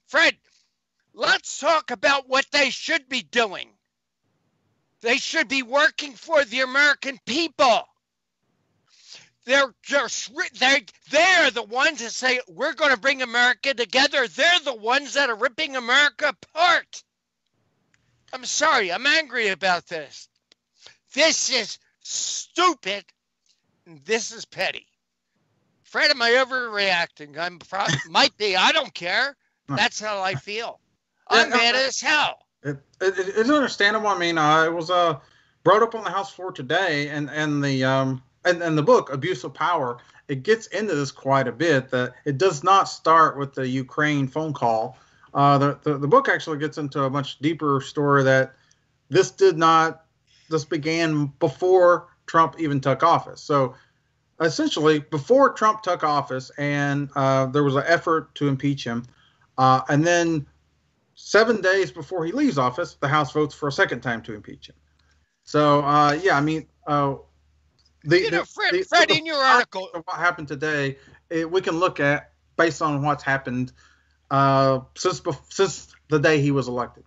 Fred, let's talk about what they should be doing. They should be working for the American people. They're the ones that say, we're going to bring America together. They're the ones that are ripping America apart. I'm sorry. I'm angry about this. This is stupid. This is petty. Fred, am I overreacting? Might be. I don't care. That's how I feel. I'm mad as hell. It's understandable. I mean, it was brought up on the House floor today, and the book Abuse of Power, it gets into this quite a bit. That it does not start with the Ukraine phone call. The book actually gets into a much deeper story that this began before Trump even took office. So essentially, before Trump took office, and there was an effort to impeach him, and then 7 days before he leaves office, the House votes for a second time to impeach him. So yeah, I mean. Fred, in your article, what happened today, we can look at based on what's happened since the day he was elected.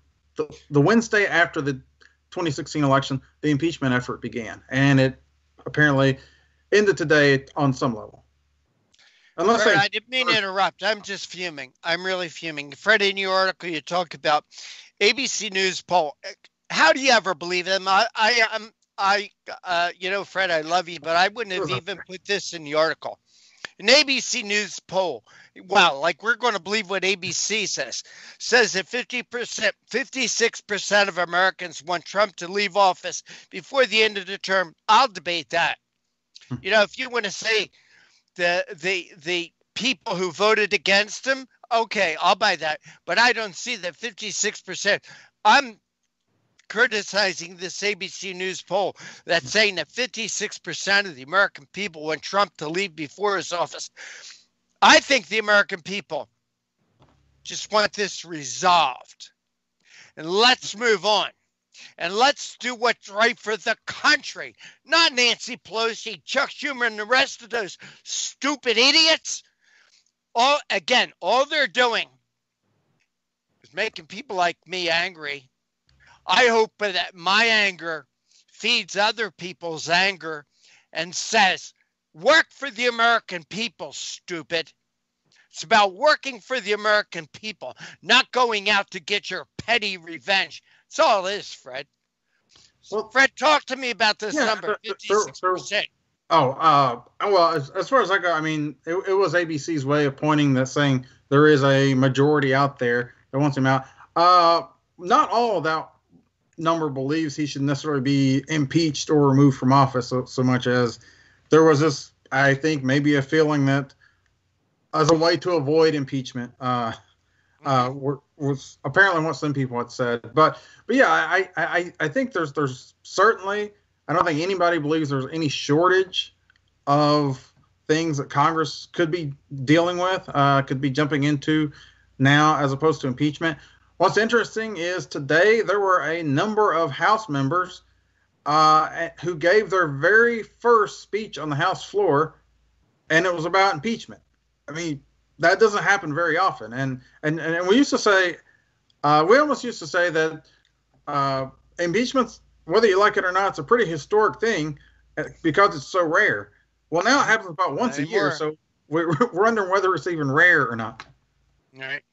The Wednesday after the 2016 election, the impeachment effort began, and it apparently ended today on some level. Fred, I didn't mean to interrupt. I'm just fuming. I'm really fuming. Fred, in your article, you talk about ABC News poll. How do you ever believe them? You know, Fred, I love you, but I wouldn't have even put this in the article. An ABC News poll, wow, like we're going to believe what ABC says that 56% of Americans want Trump to leave office before the end of the term. I'll debate that. You know, if you want to say the people who voted against him, okay, I'll buy that. But I don't see that 56%. I'm criticizing this ABC News poll that's saying that 56% of the American people want Trump to leave before his office. I think the American people just want this resolved. And let's move on. And let's do what's right for the country. Not Nancy Pelosi, Chuck Schumer, and the rest of those stupid idiots. All they're doing is making people like me angry. I hope that my anger feeds other people's anger and says, work for the American people, stupid. It's about working for the American people, not going out to get your petty revenge. That's all it is, Fred. Well, Fred, talk to me about this number, 56%. Well, as far as I go, I mean, it was ABC's way of pointing that, saying there is a majority out there that wants him out. Not all of that number believes he should necessarily be impeached or removed from office so much as there was this, I think, maybe a feeling that as a way to avoid impeachment was apparently what some people had said. But yeah, I think there's certainly, I don't think anybody believes there's any shortage of things that Congress could be dealing with, could be jumping into now as opposed to impeachment. What's interesting is today there were a number of House members who gave their very first speech on the House floor, and it was about impeachment. I mean, that doesn't happen very often. And we used to say, we almost used to say that impeachments, whether you like it or not, it's a pretty historic thing because it's so rare. Well, now it happens about once a year, so we're wondering whether it's even rare or not. All right.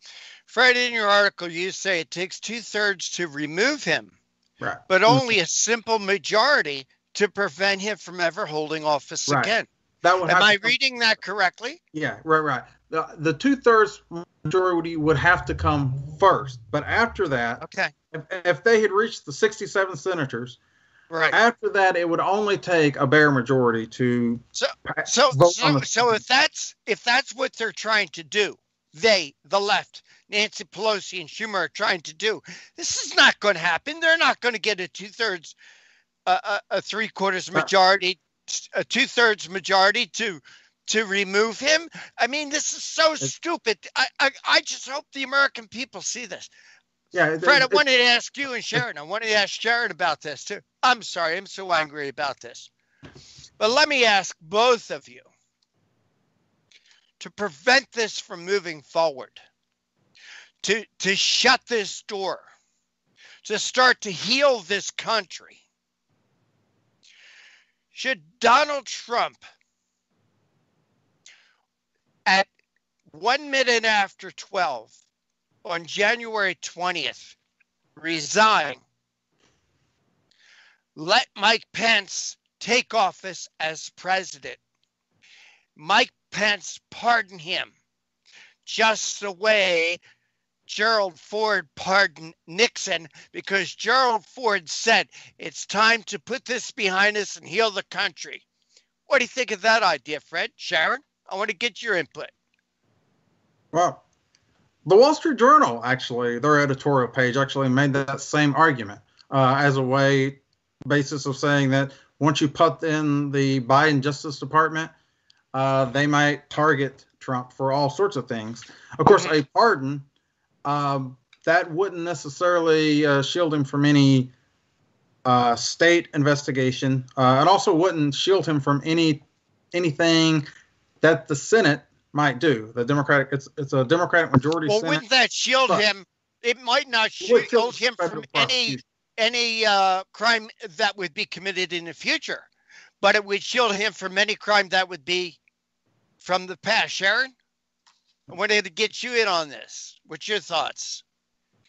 Fred, in your article, you say it takes 2/3 to remove him, right? But only a simple majority to prevent him from ever holding office again. Am I reading that correctly? Yeah, right. The 2/3 majority would have to come first, but after that, okay, if they had reached the 67 senators, right, after that it would only take a bare majority to So if that's what they're trying to do, the left, Nancy Pelosi and Schumer are trying to do, this is not going to happen. They're not going to get a 2/3, a 3/4 majority, a 2/3 majority to remove him. I mean, this is so stupid. I just hope the American people see this. Yeah, Fred, I wanted to ask you and Sharon. I wanted to ask Sharon about this too. I'm sorry, I'm so angry about this. But let me ask both of you, to prevent this from moving forward, to shut this door, to start to heal this country, should Donald Trump, at 1 minute after 12 on January 20th, resign, let Mike Pence take office as president, Mike Pence pardon him, just the way Gerald Ford pardoned Nixon, because Gerald Ford said it's time to put this behind us and heal the country. What do you think of that idea, Fred? Sharon, I want to get your input. Well, the Wall Street Journal, actually, their editorial page actually made that same argument as a basis of saying that once you put in the Biden Justice Department, they might target Trump for all sorts of things. Of course, a pardon, that wouldn't necessarily shield him from any state investigation. It also wouldn't shield him from anything that the Senate might do. The Democratic, it's a Democratic majority. Well, Senate. wouldn't that shield him? It might not shield him from any crime that would be committed in the future, but it would shield him from any crime that would be from the past. Sharon, I wanted to get you in on this. What's your thoughts?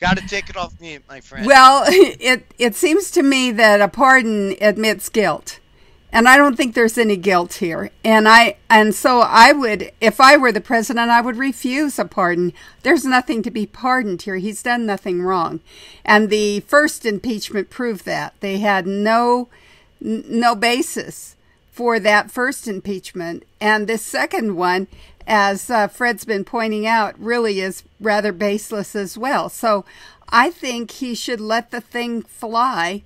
Got to take it off mute, my friend. Well, it seems to me that a pardon admits guilt. And I don't think there's any guilt here. And so I would, if I were the president, I would refuse a pardon. There's nothing to be pardoned here. He's done nothing wrong. And the first impeachment proved that. They had no basis for that first impeachment. And this second one, as Fred's been pointing out, really is rather baseless as well. So I think he should let the thing fly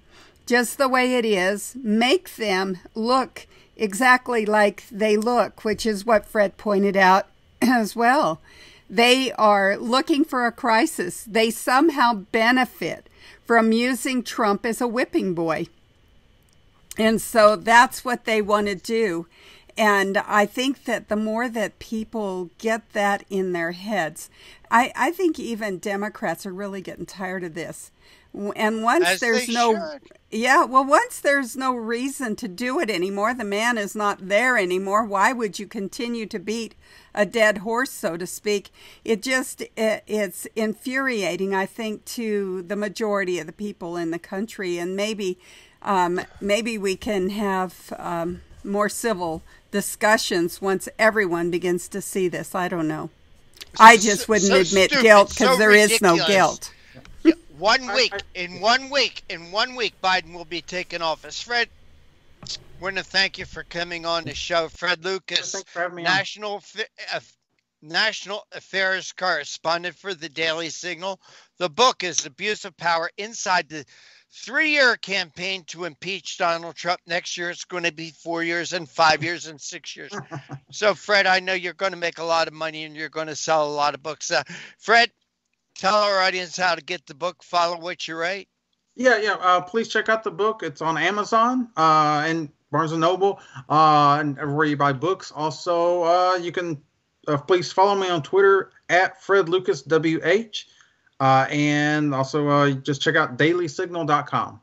just the way it is, make them look exactly like they look, which is what Fred pointed out as well. They are looking for a crisis. They somehow benefit from using Trump as a whipping boy. And so that's what they want to do. And I think that the more that people get that in their heads, I think even Democrats are really getting tired of this. And once there's once there's no reason to do it anymore, the man is not there anymore. Why would you continue to beat a dead horse, so to speak? It's infuriating, I think, to the majority of the people in the country. And maybe we can have more civil discussions once everyone begins to see this. I don't know. I just wouldn't admit guilt because there is no guilt. In 1 week, Biden will be taking office. Fred, we're going to thank you for coming on the show. Fred Lucas, National Affairs correspondent for the Daily Signal. The book is Abuse of Power Inside the 3-Year Campaign to Impeach Donald Trump. Next year it's going to be 4 years and 5 years and 6 years. So, Fred, I know you're going to make a lot of money and you're going to sell a lot of books. Fred, tell our audience how to get the book, follow what you write. Please check out the book. It's on Amazon and Barnes & Noble and everywhere you buy books. Also, you can please follow me on Twitter at FredLucasWH. And also just check out dailysignal.com.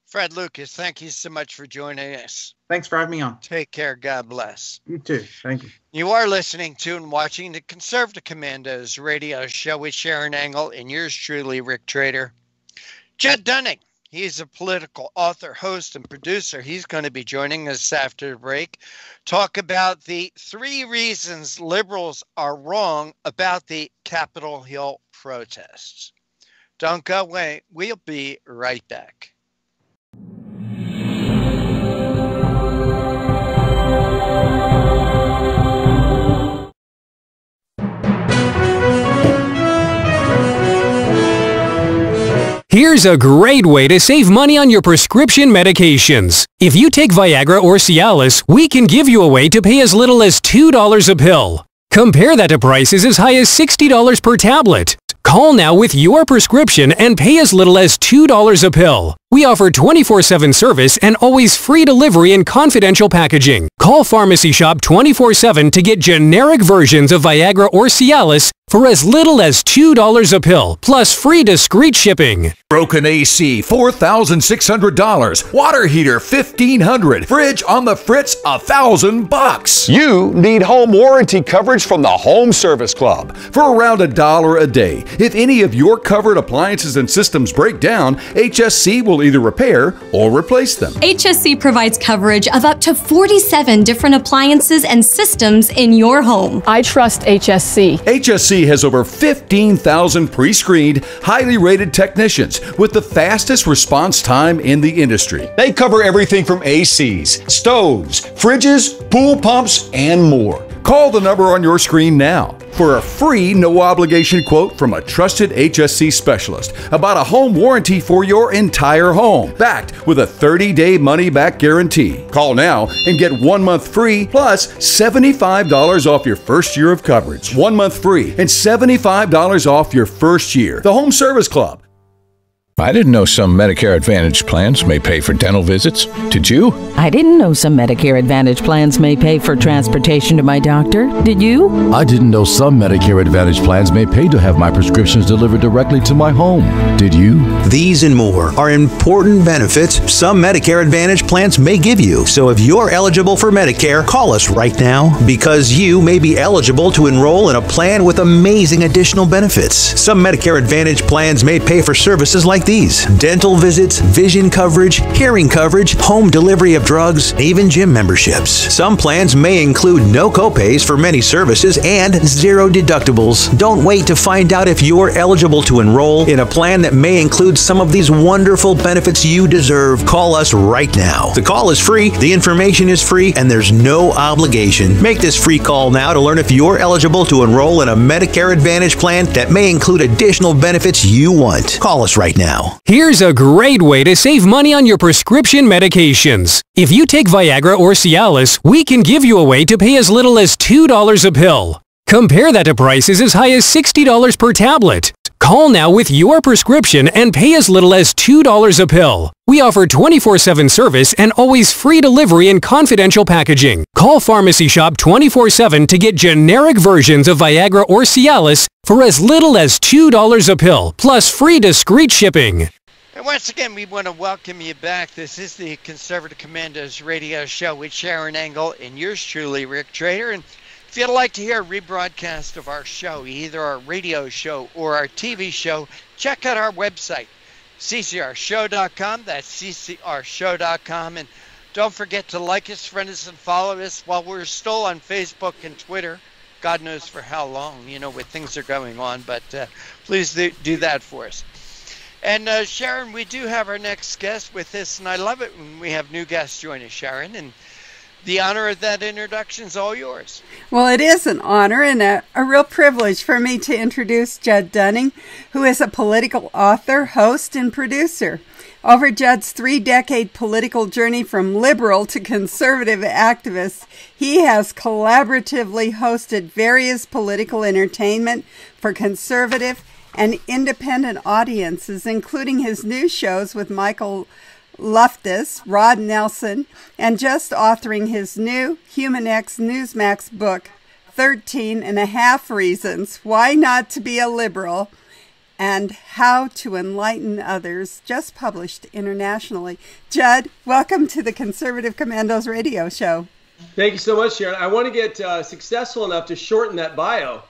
Fred Lucas, thank you so much for joining us. Thanks for having me on. Take care. God bless. You too. Thank you. You are listening to and watching the Conservative Commandos radio show with Sharon Engel and yours truly, Rick Trader. Judd Dunning, he's a political author, host, and producer. He's going to be joining us after the break. Talk about the 3 reasons liberals are wrong about the Capitol Hill protests. Don't go away. We'll be right back. Here's a great way to save money on your prescription medications. If you take Viagra or Cialis, we can give you a way to pay as little as $2 a pill. Compare that to prices as high as $60 per tablet. Call now with your prescription and pay as little as $2 a pill. We offer 24/7 service and always free delivery and confidential packaging. Call Pharmacy Shop 24/7 to get generic versions of Viagra or Cialis for as little as $2 a pill, plus free discreet shipping. Broken AC, $4,600. Water heater, $1,500. Fridge on the fritz, $1,000. You need home warranty coverage from the Home Service Club for around $1 a day. If any of your covered appliances and systems break down, HSC will either repair or replace them. HSC provides coverage of up to 47 different appliances and systems in your home. I trust HSC. HSC has over 15,000 pre-screened, highly rated technicians with the fastest response time in the industry. They cover everything from ACs, stoves, fridges, pool pumps, and more. Call the number on your screen now for a free no-obligation quote from a trusted HSC specialist about a home warranty for your entire home, backed with a 30-day money-back guarantee. Call now and get 1 month free plus $75 off your first year of coverage. 1 month free and $75 off your first year. The Home Service Club. I didn't know some Medicare Advantage plans may pay for dental visits. Did you? I didn't know some Medicare Advantage plans may pay for transportation to my doctor. Did you? I didn't know some Medicare Advantage plans may pay to have my prescriptions delivered directly to my home. Did you? These and more are important benefits some Medicare Advantage plans may give you. So if you're eligible for Medicare, call us right now because you may be eligible to enroll in a plan with amazing additional benefits. Some Medicare Advantage plans may pay for services like these. these: dental visits, vision coverage, hearing coverage, home delivery of drugs, even gym memberships. Some plans may include no copays for many services and 0 deductibles. Don't wait to find out if you're eligible to enroll in a plan that may include some of these wonderful benefits you deserve. Call us right now. The call is free, the information is free, and there's no obligation. Make this free call now to learn if you're eligible to enroll in a Medicare Advantage plan that may include additional benefits you want. Call us right now. Here's a great way to save money on your prescription medications. If you take Viagra or Cialis, we can give you a way to pay as little as $2 a pill. Compare that to prices as high as $60 per tablet. Call now with your prescription and pay as little as $2 a pill. We offer 24/7 service and always free delivery and confidential packaging. Call Pharmacy Shop 24/7 to get generic versions of Viagra or Cialis for as little as $2 a pill, plus free discreet shipping. And once again, we want to welcome you back. This is the Conservative Commandos radio show with Sharon Engel and yours truly, Rick Trader. And if you'd like to hear a rebroadcast of our show, either our radio show or our TV show, check out our website, ccrshow.com. That's ccrshow.com. And don't forget to like us, friend us, and follow us while we're still on Facebook and Twitter. God knows for how long, what things are going on. But please do that for us. And Sharon, we do have our next guest with us, and I love it when we have new guests join us, Sharon. And the honor of that introduction is all yours. Well, it is an honor and a real privilege for me to introduce Judd Dunning, who is a political author, host, and producer. Over Judd's 3-decade political journey from liberal to conservative activist, he has collaboratively hosted various political entertainment for conservative and independent audiences, including his news shows with Michael Loftus, Rod Nelson, and just authoring his new Humanix Newsmax book, 13.5 Reasons Why Not to Be a Liberal and How to Enlighten Others, just published internationally. Judd, welcome to the Conservative Commandos radio show. Thank you so much, Sharon. I want to get successful enough to shorten that bio.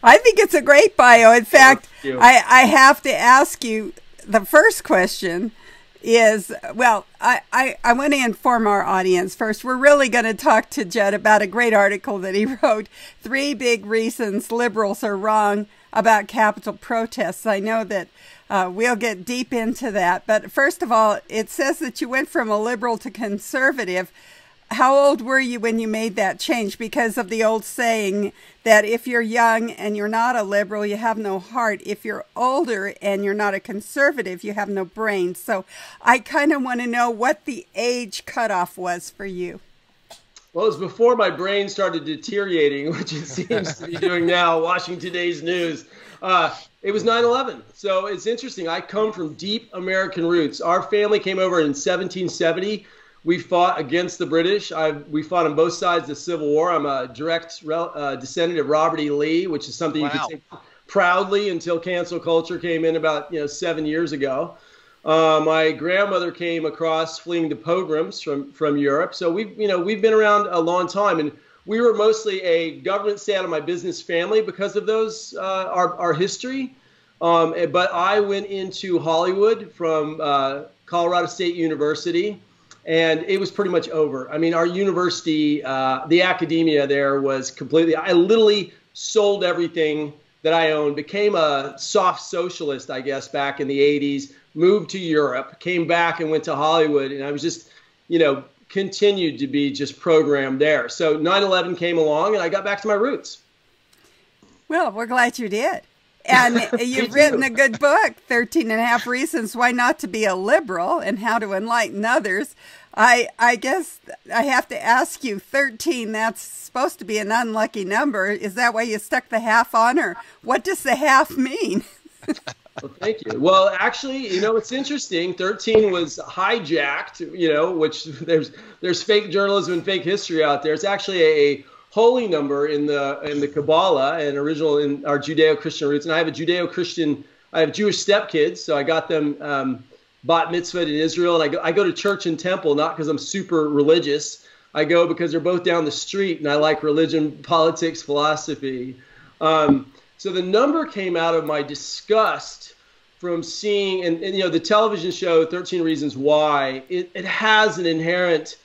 I think it's a great bio. In fact, I have to ask you, the first question is, well, I want to inform our audience first. We're really going to talk to Judd about a great article that he wrote, 3 Big Reasons Liberals Are Wrong About Capitol Protests. I know that we'll get deep into that. But first of all, it says that you went from a liberal to conservative. How old were you when you made that change? Because of the old saying that if you're young and you're not a liberal, you have no heart. If you're older and you're not a conservative, you have no brain. So I kind of want to know what the age cutoff was for you. Well, it was before my brain started deteriorating, which it seems to be doing now, watching today's news. It was 9/11. So it's interesting. I come from deep American roots. Our family came over in 1770. We fought against the British. We fought on both sides of the Civil War. I'm a direct descendant of Robert E. Lee, which is something you could say proudly until cancel culture came in about 7 years ago. My grandmother came across fleeing the pogroms from Europe. So we've been around a long time, and we were mostly a government stay out of my business family because of those our history. But I went into Hollywood from Colorado State University. And it was pretty much over. I mean, our university, the academia there was completely, I literally sold everything that I owned, became a soft socialist, I guess, back in the 80s, moved to Europe, came back and went to Hollywood. And I was just, continued to be just programmed there. So 9/11 came along and I got back to my roots. Well, we're glad you did. And you've written a good book, 13.5 Reasons Why Not to Be a Liberal and How to Enlighten Others. I guess I have to ask you, 13, that's supposed to be an unlucky number. Is that why you stuck the half on, or what does the half mean? Well, thank you. Well, actually, it's interesting. 13 was hijacked, which there's fake journalism and fake history out there. It's actually a holy number in the Kabbalah and original in our Judeo-Christian roots. And I have I have Jewish stepkids, so I got them bat mitzvahed in Israel. And I go to church and temple, not because I'm super religious. I go because they're both down the street and I like religion, politics, philosophy. So the number came out of my disgust from seeing, and the television show 13 Reasons Why, it has an inherent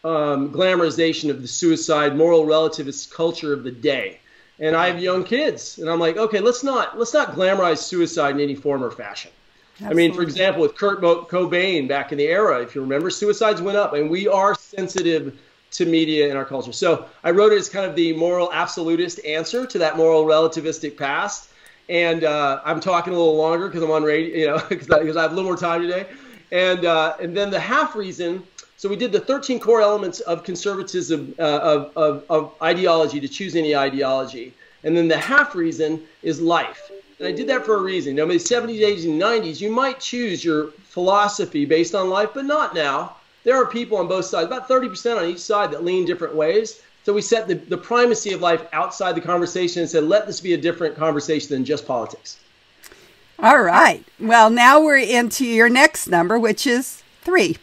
glamorization of the suicide, moral relativist culture of the day. And I have young kids, and I'm like, okay, let's not glamorize suicide in any form or fashion. Absolutely. I mean, for example, with Kurt Cobain back in the era, if you remember, suicides went up, and we are sensitive to media in our culture. So I wrote it as kind of the moral absolutist answer to that moral relativistic past. And I'm talking a little longer because I'm on radio, because I have a little more time today. And then the half reason. So we did the 13 core elements of conservatism, of ideology, to choose any ideology. And then the half reason is life. And I did that for a reason. In the 70s, 80s, and 90s, you might choose your philosophy based on life, but not now. There are people on both sides, about 30% on each side, that lean different ways. So we set the primacy of life outside the conversation and said, let this be a different conversation than just politics. All right. Well, now we're into your next number, which is 3.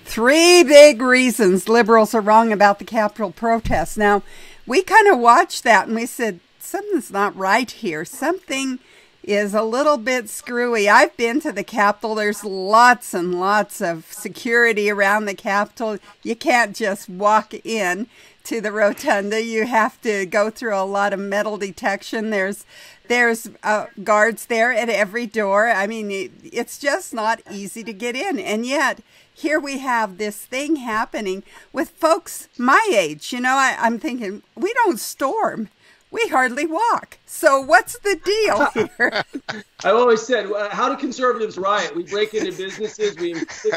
3 big reasons liberals are wrong about the Capitol protests. Now, we kind of watched that and we said, something's not right here. Something is a little bit screwy. I've been to the Capitol. There's lots and lots of security around the Capitol. You can't just walk in to the rotunda. You have to go through a lot of metal detection. There's guards there at every door. I mean, it's just not easy to get in. And yet, here we have this thing happening with folks my age. I'm thinking, we don't storm. We hardly walk. So what's the deal here? I've always said, how do conservatives riot? We break into businesses, we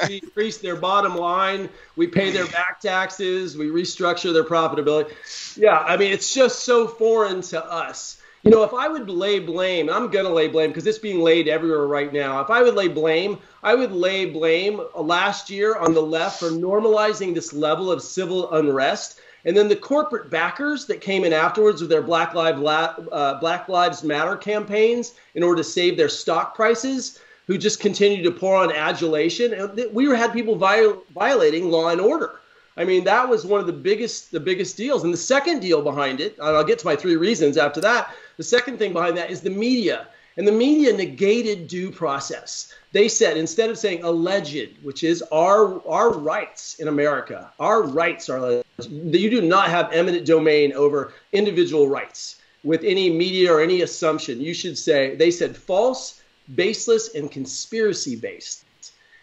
increase their bottom line, we pay their back taxes, we restructure their profitability. Yeah, I mean, it's just so foreign to us. If I would lay blame, I'm going to lay blame because it's being laid everywhere right now. If I would lay blame, I would lay blame last year on the left for normalizing this level of civil unrest. And then the corporate backers that came in afterwards with their Black Lives Matter campaigns in order to save their stock prices, who just continued to pour on adulation. And we had people violating law and order. I mean, that was one of the biggest deals. And the second deal behind it, and I'll get to my 3 reasons after that, the second thing behind that is the media. And the media negated due process. They said, instead of saying alleged, which is our rights in America, our rights are alleged. You do not have eminent domain over individual rights with any media or any assumption. You should say, they said false, baseless, and conspiracy based.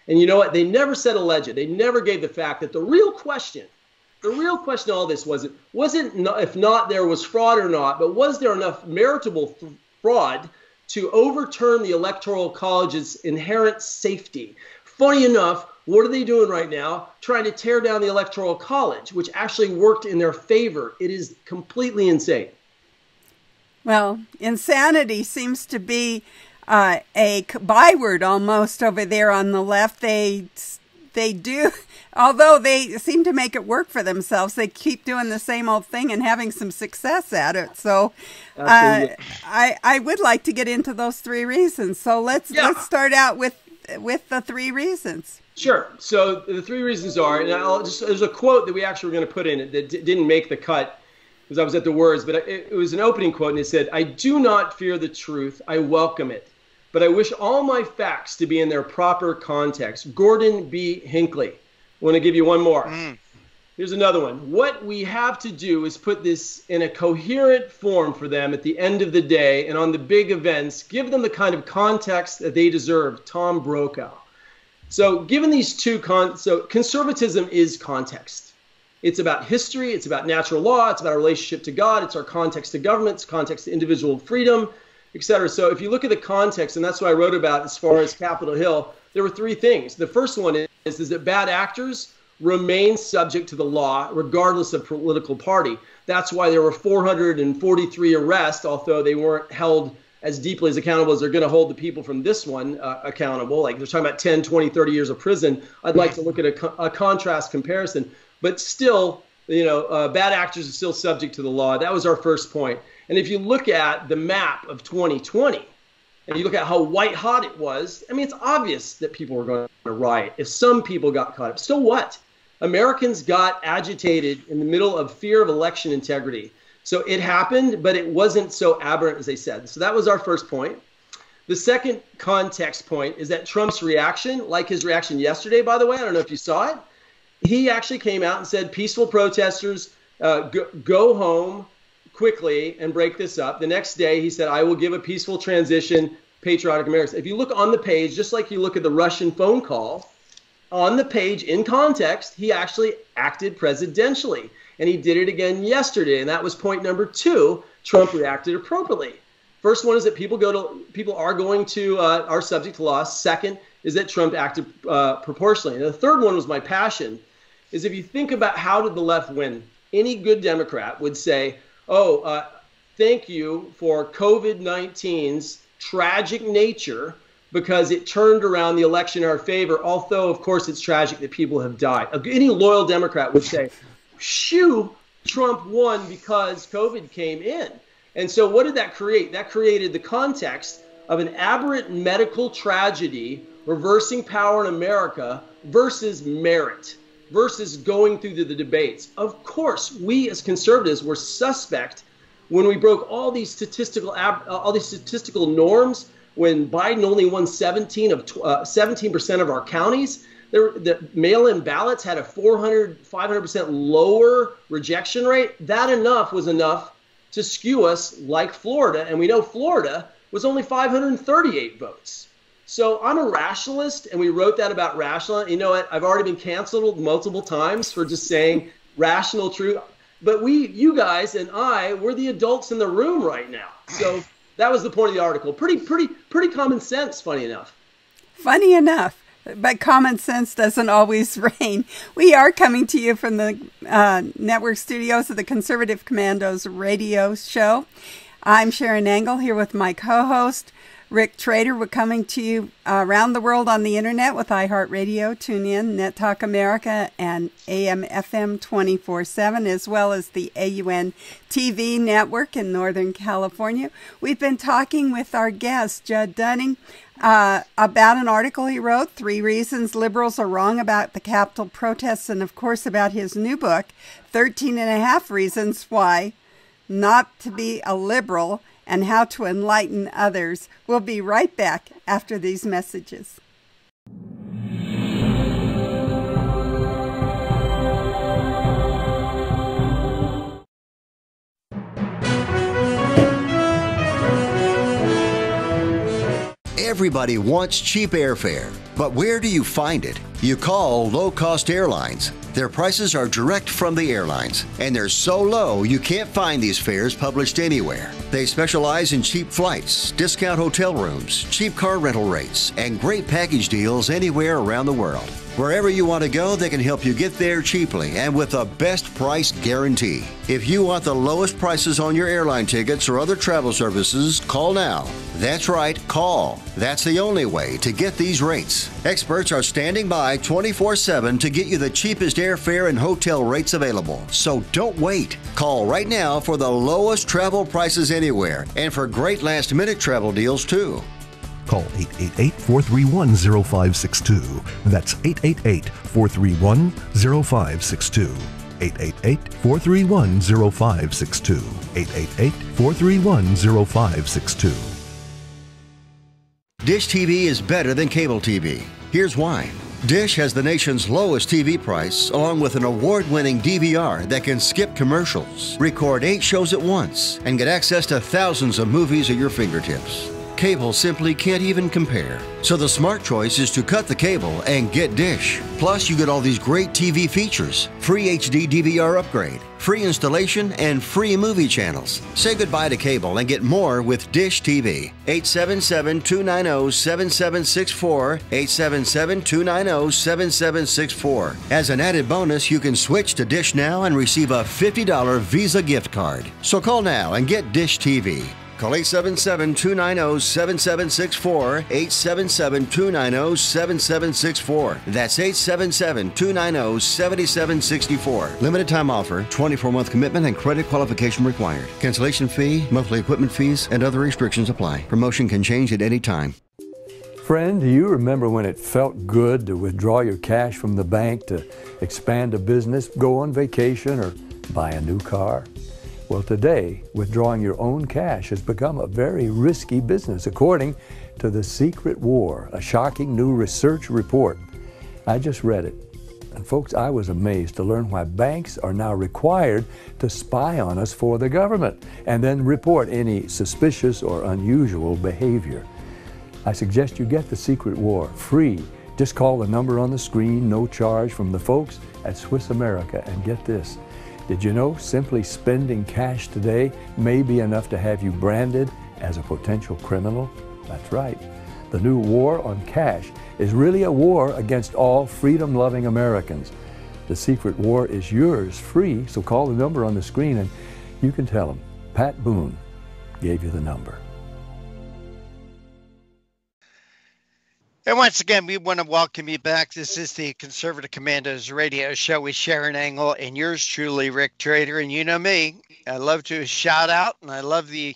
And you know what? They never said alleged. They never gave the fact that the real question of all this wasn't if not there was fraud or not, but was there enough meritable fraud to overturn the Electoral College's inherent safety? Funny enough, what are they doing right now? Trying to tear down the Electoral College, which actually worked in their favor. It is completely insane. Well, insanity seems to be a byword almost over there on the left. They do, although they seem to make it work for themselves, they keep doing the same old thing and having some success at it. So I would like to get into those 3 reasons. So let's start out with the 3 reasons. Sure. So the 3 reasons are, and there's a quote that we actually were going to put in it that didn't make the cut because I was at the words, but it was an opening quote, and it said, "I do not fear the truth. I welcome it. But I wish all my facts to be in their proper context." Gordon B. Hinckley. I want to give you one more. Here's another one. "What we have to do is put this in a coherent form for them at the end of the day, and on the big events, give them the kind of context that they deserve." Tom Brokaw. So given these two, so conservatism is context. It's about history. It's about natural law. It's about our relationship to God. It's our context to government. It's context to individual freedom, etc. So if you look at the context, and that's what I wrote about as far as Capitol Hill, there were 3 things. The first one is that bad actors remain subject to the law regardless of political party. That's why there were 443 arrests, although they weren't held as deeply as accountable as they're going to hold the people from this one accountable. Like they're talking about 10, 20, 30 years of prison. I'd like to look at a contrast comparison. But still, bad actors are still subject to the law. That was our first point. And if you look at the map of 2020, and you look at how white hot it was, I mean, it's obvious that people were going to riot. If some people got caught up, so what? Americans got agitated in the middle of fear of election integrity. So it happened, but it wasn't so aberrant as they said. So that was our first point. The second context point is that Trump's reaction, like his reaction yesterday, by the way, I don't know if you saw it, he actually came out and said, peaceful protesters, go home quickly and break this up. The next day, he said, I will give a peaceful transition, patriotic Americans. If you look on the page, just like you look at the Russian phone call, on the page, in context, he actually acted presidentially. And he did it again yesterday. And that was point number 2. Trump reacted appropriately. First one is that people are subject to law. Second is that Trump acted proportionally. And the third one was my passion, is if you think about how did the left win, any good Democrat would say, thank you for COVID-19's tragic nature because it turned around the election in our favor, although, of course, it's tragic that people have died. Any loyal Democrat would say, shoo, Trump won because COVID came in. And so what did that create? That created the context of an aberrant medical tragedy reversing power in America versus merit, versus going through the debates. Of course, we as conservatives were suspect when we broke all these statistical norms, when Biden only won 17% of our counties. The mail-in ballots had a 500% lower rejection rate. That was enough to skew us like Florida. And we know Florida was only 538 votes. So I'm a rationalist, and we wrote that about rational. You know what? I've already been canceled multiple times for just saying rational truth. But you guys and I, we're the adults in the room right now. So that was the point of the article. Pretty common sense, funny enough. Funny enough. But common sense doesn't always reign. We are coming to you from the network studios of the Conservative Commandos radio show. I'm Sharon Engel here with my co-host, Rick Trader. We're coming to you around the world on the internet with iHeartRadio, TuneIn, Net Talk America, and AM FM 24/7, as well as the AUN TV network in Northern California. We've been talking with our guest, Judd Dunning, about an article he wrote, 3 Reasons Liberals Are Wrong About the Capitol Protests, and of course about his new book, 13.5 Reasons Why Not to Be a Liberal and How to Enlighten Others. We'll be right back after these messages. Everybody wants cheap airfare, but where do you find it? You call low-cost airlines. Their prices are direct from the airlines, and they're so low you can't find these fares published anywhere. They specialize in cheap flights, discount hotel rooms, cheap car rental rates, and great package deals anywhere around the world. Wherever you want to go, they can help you get there cheaply and with a best price guarantee. If you want the lowest prices on your airline tickets or other travel services, call now. That's right, call. That's the only way to get these rates. Experts are standing by 24/7 to get you the cheapest airfare and hotel rates available. So don't wait. Call right now for the lowest travel prices anywhere and for great last-minute travel deals too. Call 888-431-0562. That's 888-431-0562. 888-431-0562. 888-431-0562. Dish TV is better than cable TV. Here's why. Dish has the nation's lowest TV price, along with an award-winning DVR that can skip commercials, record 8 shows at once, and get access to thousands of movies at your fingertips. Cable simply can't even compare. So the smart choice is to cut the cable and get Dish. Plus, you get all these great TV features, free HD DVR upgrade, free installation, and free movie channels. Say goodbye to cable and get more with Dish TV. 877-290-7764, 877-290-7764. As an added bonus, you can switch to Dish now and receive a $50 Visa gift card. So call now and get Dish TV. Call 877-290-7764, 877-290-7764. That's 877-290-7764. Limited time offer, 24-month commitment and credit qualification required. Cancellation fee, monthly equipment fees, and other restrictions apply. Promotion can change at any time. Friend, do you remember when it felt good to withdraw your cash from the bank to expand a business, go on vacation, or buy a new car? Well, today, withdrawing your own cash has become a very risky business, according to The Secret War, a shocking new research report. I just read it. And folks, I was amazed to learn why banks are now required to spy on us for the government and then report any suspicious or unusual behavior. I suggest you get The Secret War free. Just call the number on the screen, no charge, from the folks at Swiss America, and get this. Did you know simply spending cash today may be enough to have you branded as a potential criminal? That's right. The new war on cash is really a war against all freedom-loving Americans. The Secret War is yours free, so call the number on the screen and you can tell them Pat Boone gave you the number. And once again, we want to welcome you back. This is the Conservative Commandos radio show with Sharon Engel and yours truly, Rick Trader. And you know me, I love to shout out, and I love to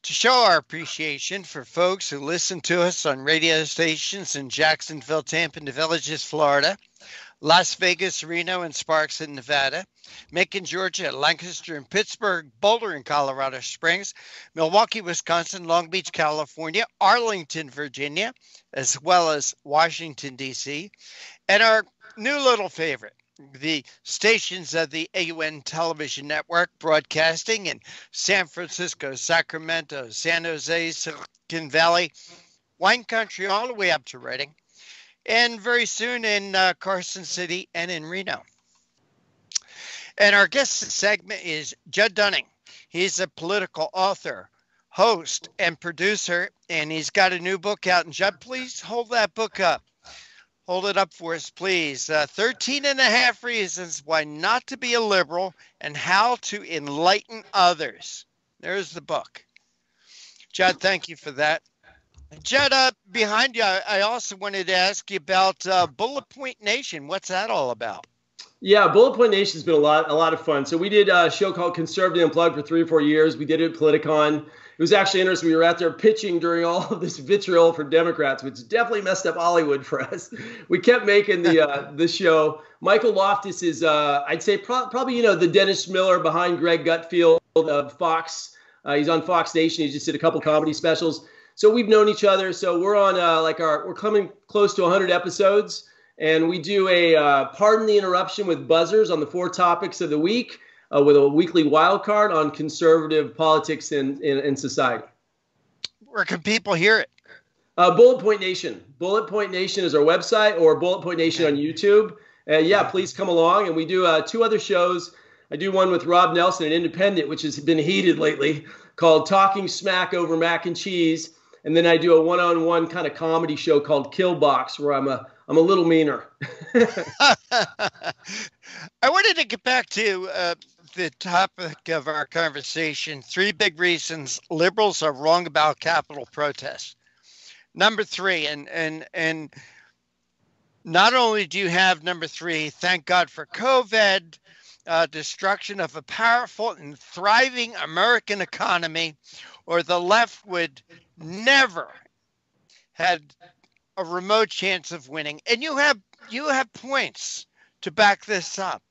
show our appreciation for folks who listen to us on radio stations in Jacksonville, Tampa, and the Villages, Florida, Las Vegas, Reno, and Sparks in Nevada, Macon, Georgia, Lancaster and Pittsburgh, Boulder and Colorado Springs, Milwaukee, Wisconsin, Long Beach, California, Arlington, Virginia, as well as Washington, D.C., and our new little favorite, the stations of the AUN television network broadcasting in San Francisco, Sacramento, San Jose, Silicon Valley, wine country, all the way up to Redding, and very soon in Carson City and in Reno. And our guest segment is Judd Dunning. He's a political author, host, and producer, and he's got a new book out. And Judd, please hold that book up. Hold it up for us, please. 13 and a half reasons why not to be a liberal and how to enlighten others. There's the book. Judd, thank you for that. Judd, behind you, I also wanted to ask you about Bullet Point Nation. What's that all about? Yeah, Bullet Point Nation has been a lot of fun. So we did a show called Conservative Unplugged for 3 or 4 years. We did it at Politicon. It was actually interesting. We were out there pitching during all of this vitriol for Democrats, which definitely messed up Hollywood for us. We kept making the show. Michael Loftus is, I'd say, probably the Dennis Miller behind Greg Gutfield of Fox. He's on Fox Nation. He just did a couple comedy specials. So we've known each other. So we're on we're coming close to 100 episodes. And we do a Pardon the Interruption with buzzers on the 4 topics of the week with a weekly wild card on conservative politics and society. Where can people hear it? Bullet Point Nation. Bullet Point Nation is our website, or Bullet Point Nation on YouTube. Please come along. And we do 2 other shows. I do one with Rob Nelson, an independent, which has been heated lately, called Talking Smack Over Mac and Cheese. And then I do a one-on-one kind of comedy show called Kill Box, where I'm a little meaner. I wanted to get back to the topic of our conversation. 3 big reasons liberals are wrong about Capitol protests. Number 3, and not only do you have number 3, thank God for COVID, destruction of a powerful and thriving American economy, or the left would never had a remote chance of winning. And you have points to back this up.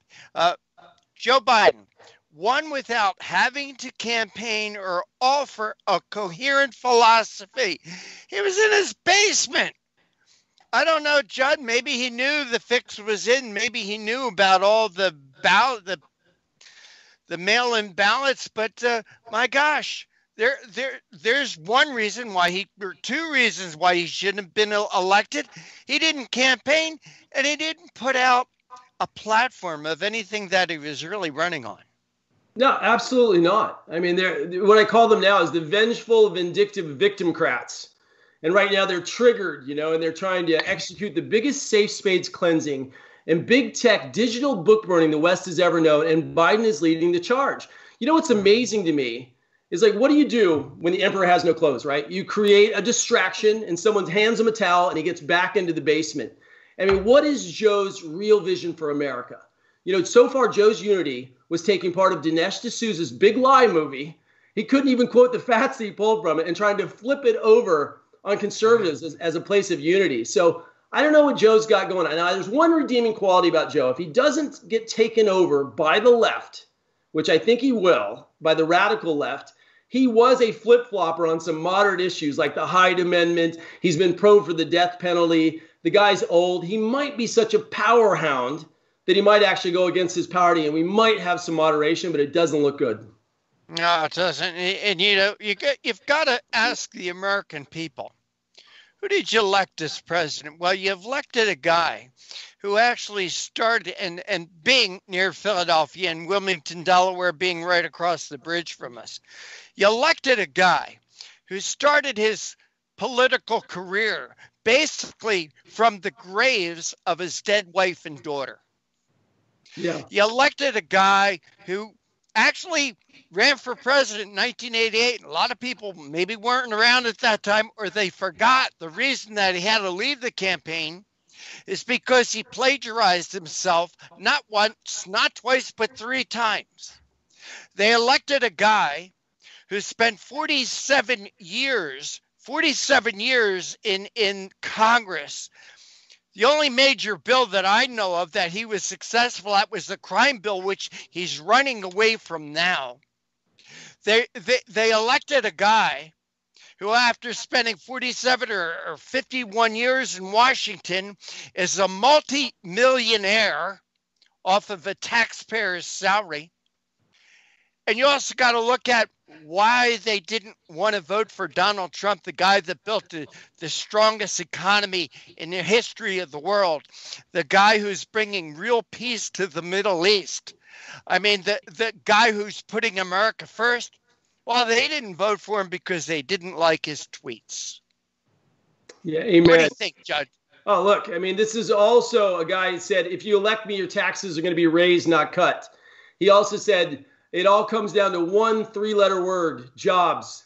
Joe Biden won without having to campaign or offer a coherent philosophy. He was in his basement. I don't know, Judd, maybe he knew the fix was in. Maybe he knew about all the mail-in ballots, but my gosh, there's 2 reasons why he shouldn't have been elected. He didn't campaign, and he didn't put out a platform of anything that he was really running on. No, absolutely not. I mean, what I call them now is the vengeful, vindictive victimcrats. And right now they're triggered, and they're trying to execute the biggest safe space cleansing and big tech digital book burning the West has ever known. And Biden is leading the charge. You know what's amazing to me is, like, what do you do when the emperor has no clothes, right? You create a distraction and someone hands him a towel and he gets back into the basement. I mean, what is Joe's real vision for America? So far, Joe's unity was taking part of Dinesh D'Souza's Big Lie movie. He couldn't even quote the facts that he pulled from it, and trying to flip it over on conservatives as a place of unity. So I don't know what Joe's got going on. Now, there's one redeeming quality about Joe. If he doesn't get taken over by the left, which I think he will, by the radical left, he was a flip-flopper on some moderate issues like the Hyde Amendment. He's been pro for the death penalty. The guy's old. He might be such a power hound that he might actually go against his party, and we might have some moderation, but it doesn't look good. No, it doesn't. And, you know, you've got to ask the American people, who did you elect as president? Well, you elected a guy who actually started, and being near Philadelphia and Wilmington, Delaware, being right across the bridge from us, you elected a guy who started his political career basically from the graves of his dead wife and daughter. Yeah. You elected a guy who actually ran for president in 1988. A lot of people maybe weren't around at that time, or they forgot the reason that he had to leave the campaign is because he plagiarized himself not once, not twice, but 3 times. They elected a guy who spent 47 years in Congress. The only major bill that I know of that he was successful at was the crime bill, which he's running away from now. They elected a guy who, after spending 47 or 51 years in Washington, is a multi-millionaire off of a taxpayer's salary. And you also got to look at why they didn't want to vote for Donald Trump, the guy that built the strongest economy in the history of the world, the guy who's bringing real peace to the Middle East. I mean, the guy who's putting America first. Well, they didn't vote for him because they didn't like his tweets. Yeah, amen. What do you think, Judd? Oh, look, I mean, this is also a guy who said, if you elect me, your taxes are going to be raised, not cut. He also said, it all comes down to one 3-letter word, jobs.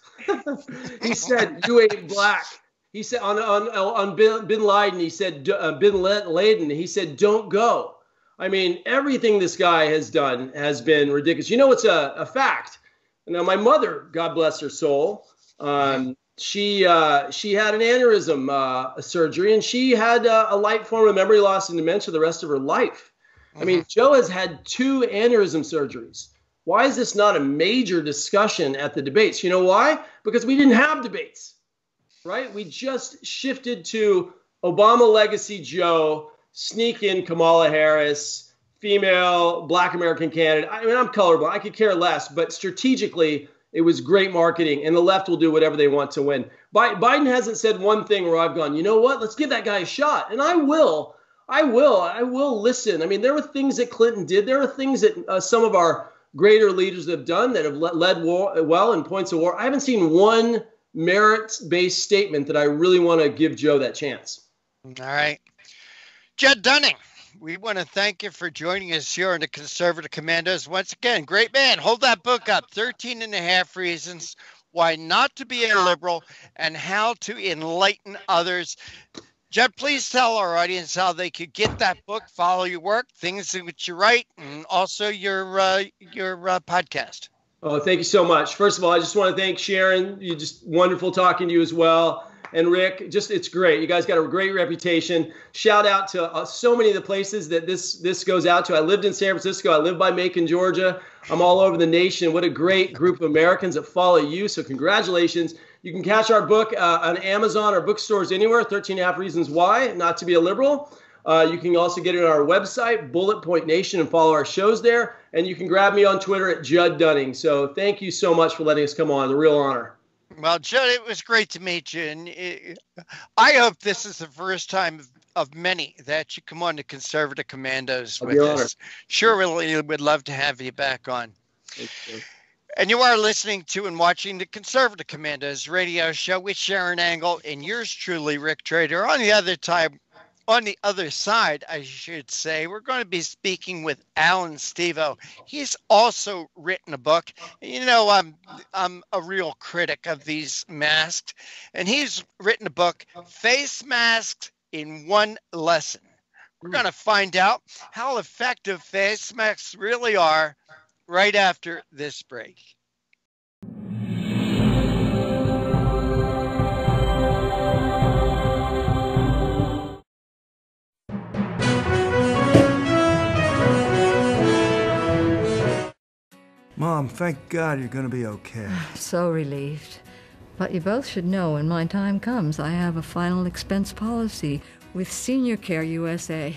He said, you ain't black. He said on Bin Laden, he said, Bin Laden, he said, don't go. I mean, everything this guy has done has been ridiculous. You know, it's a fact. Now, my mother, God bless her soul, she had an aneurysm surgery, and she had a light form of memory loss and dementia the rest of her life. I mean, Joe has had 2 aneurysm surgeries. Why is this not a major discussion at the debates? You know why? Because we didn't have debates, right? We just shifted to Obama legacy Joe, sneak in Kamala Harris, female, black American candidate. I mean, I'm colorblind. I could care less. But strategically, it was great marketing, and the left will do whatever they want to win. Biden hasn't said one thing where I've gone, you know what? Let's give that guy a shot. And I will listen. I mean, there were things that Clinton did. There are things that some of our greater leaders have done that have led well in points of war. I haven't seen one merit-based statement that I really want to give Joe that chance. All right. Judd Dunning, we want to thank you for joining us here on the Conservative Commandos. Once again, great man. Hold that book up, 13 and a half Reasons Why Not to Be a Liberal and How to Enlighten Others. Judd, please tell our audience how they could get that book, follow your work, things that you write, and also your podcast. Oh, thank you so much. First of all, I just want to thank Sharon. You're just wonderful talking to you as well. And Rick, it's great. You guys got a great reputation. Shout out to so many of the places that this goes out to. I lived in San Francisco. I live by Macon, Georgia. I'm all over the nation. What a great group of Americans that follow you. So congratulations. You can catch our book on Amazon or bookstores anywhere, 13 and a Half Reasons Why Not to Be a Liberal. You can also get it on our website, Bullet Point Nation, and follow our shows there. And you can grab me on Twitter at Judd Dunning. So thank you so much for letting us come on. It's a real honor. Well, Judd, it was great to meet you. And I hope this is the first time of many that you come on to Conservative Commandos with us. Sure, we would love to have you back on. Thank you. And you are listening to and watching the Conservative Commandos radio show with Sharon Angle and yours truly, Rick Trader. On the other side, I should say, we're going to be speaking with Alan Stevo. He's also written a book. You know, I'm a real critic of these masks, and he's written a book, Face Masks in One Lesson. We're going to find out how effective face masks really are right after this break. Mom, thank God you're going to be okay. So relieved. But you both should know when my time comes, I have a final expense policy with Senior Care USA.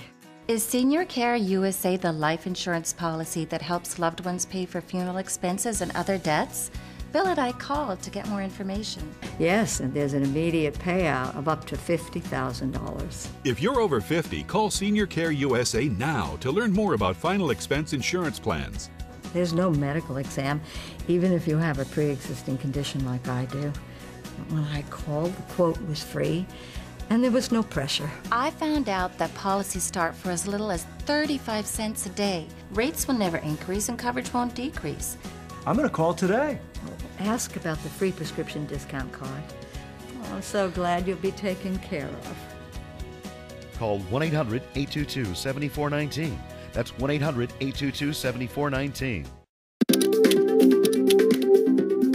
Is Senior Care USA the life insurance policy that helps loved ones pay for funeral expenses and other debts? Bill and I called to get more information. Yes, and there's an immediate payout of up to $50,000. If you're over 50, call Senior Care USA now to learn more about final expense insurance plans. There's no medical exam, even if you have a pre-existing condition like I do. When I called, the quote was free, and there was no pressure. I found out that policies start for as little as 35 cents a day. Rates will never increase and coverage won't decrease. I'm going to call today. Ask about the free prescription discount card. Oh, I'm so glad you'll be taken care of. Call 1-800-822-7419. That's 1-800-822-7419.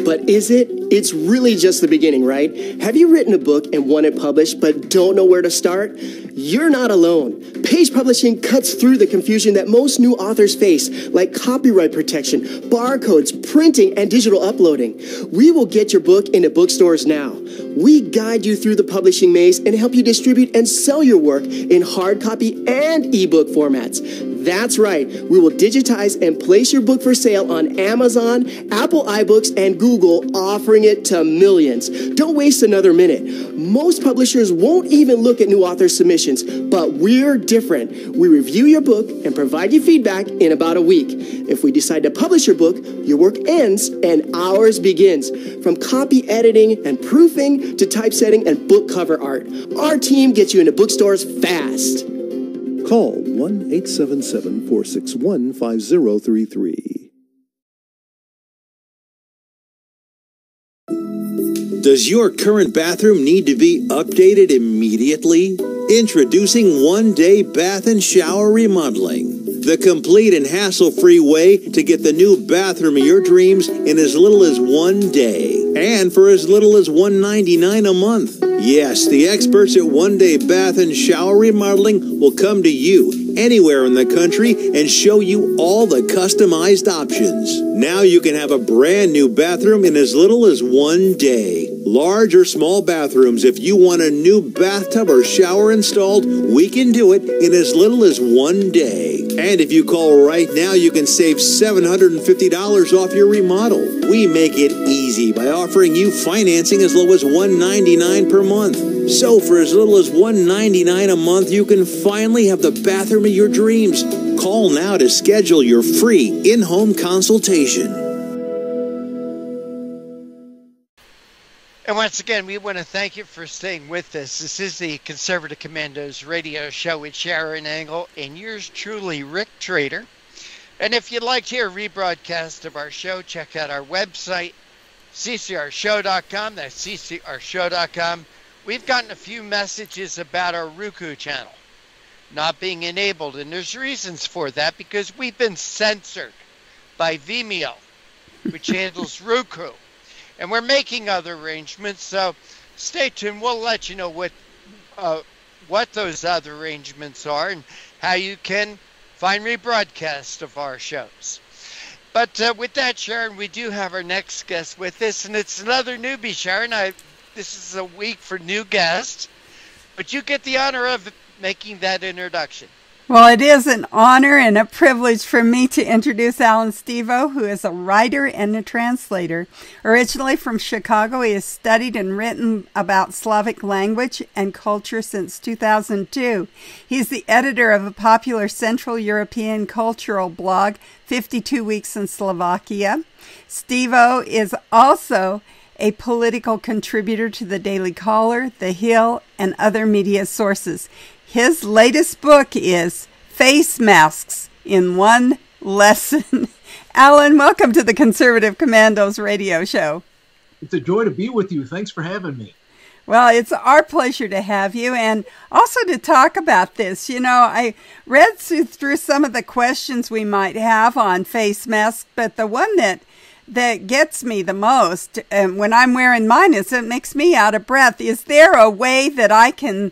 But is it? It's really just the beginning, right? Have you written a book and want it published but don't know where to start? You're not alone. Page Publishing cuts through the confusion that most new authors face, like copyright protection, barcodes, printing, and digital uploading. We will get your book into bookstores now. We guide you through the publishing maze and help you distribute and sell your work in hard copy and ebook formats. That's right. We will digitize and place your book for sale on Amazon, Apple iBooks, and Google, offering it to millions. Don't waste another minute. Most publishers won't even look at new author submissions, but we're different. We review your book and provide you feedback in about a week. If we decide to publish your book, your work ends and ours begins. From copy editing and proofing to typesetting and book cover art, our team gets you into bookstores fast. Call 1-877-461-5033. Does your current bathroom need to be updated immediately? Introducing one-day bath and shower remodeling. The complete and hassle-free way to get the new bathroom of your dreams in as little as 1 day. And for as little as $1.99 a month. Yes, the experts at One Day Bath and Shower Remodeling will come to you anywhere in the country and show you all the customized options. Now you can have a brand new bathroom in as little as 1 day. Large or small bathrooms, if you want a new bathtub or shower installed, we can do it in as little as 1 day. And if you call right now, you can save $750 off your remodel. We make it easy by offering you financing as low as $199 per month. So for as little as $199 a month, you can finally have the bathroom of your dreams. Call now to schedule your free in-home consultation. And once again, we want to thank you for staying with us. This is the Conservative Commandos radio show with Sharon Angle and yours truly, Rick Trader. And if you'd like to hear a rebroadcast of our show, check out our website, ccrshow.com. That's ccrshow.com. We've gotten a few messages about our Roku channel not being enabled, and there's reasons for that because we've been censored by Vimeo, which handles Roku. And we're making other arrangements, so stay tuned. We'll let you know what those other arrangements are and how you can find rebroadcasts of our shows. But with that, Sharon, we do have our next guest with us, and it's another newbie, Sharon. This is a week for new guests, but you get the honor of making that introduction. Well, it is an honor and a privilege for me to introduce Alan Stevo, who is a writer and a translator. Originally from Chicago, he has studied and written about Slavic language and culture since 2002. He's the editor of a popular Central European cultural blog, 52 Weeks in Slovakia. Stevo is also a political contributor to the Daily Caller, The Hill, and other media sources. His latest book is Face Masks in One Lesson. Alan, welcome to the Conservative Commandos radio show. It's a joy to be with you. Thanks for having me. Well, it's our pleasure to have you and also to talk about this. You know, I read through some of the questions we might have on face masks, but the one that gets me the most, when I'm wearing mine, is it makes me out of breath. Is there a way that I can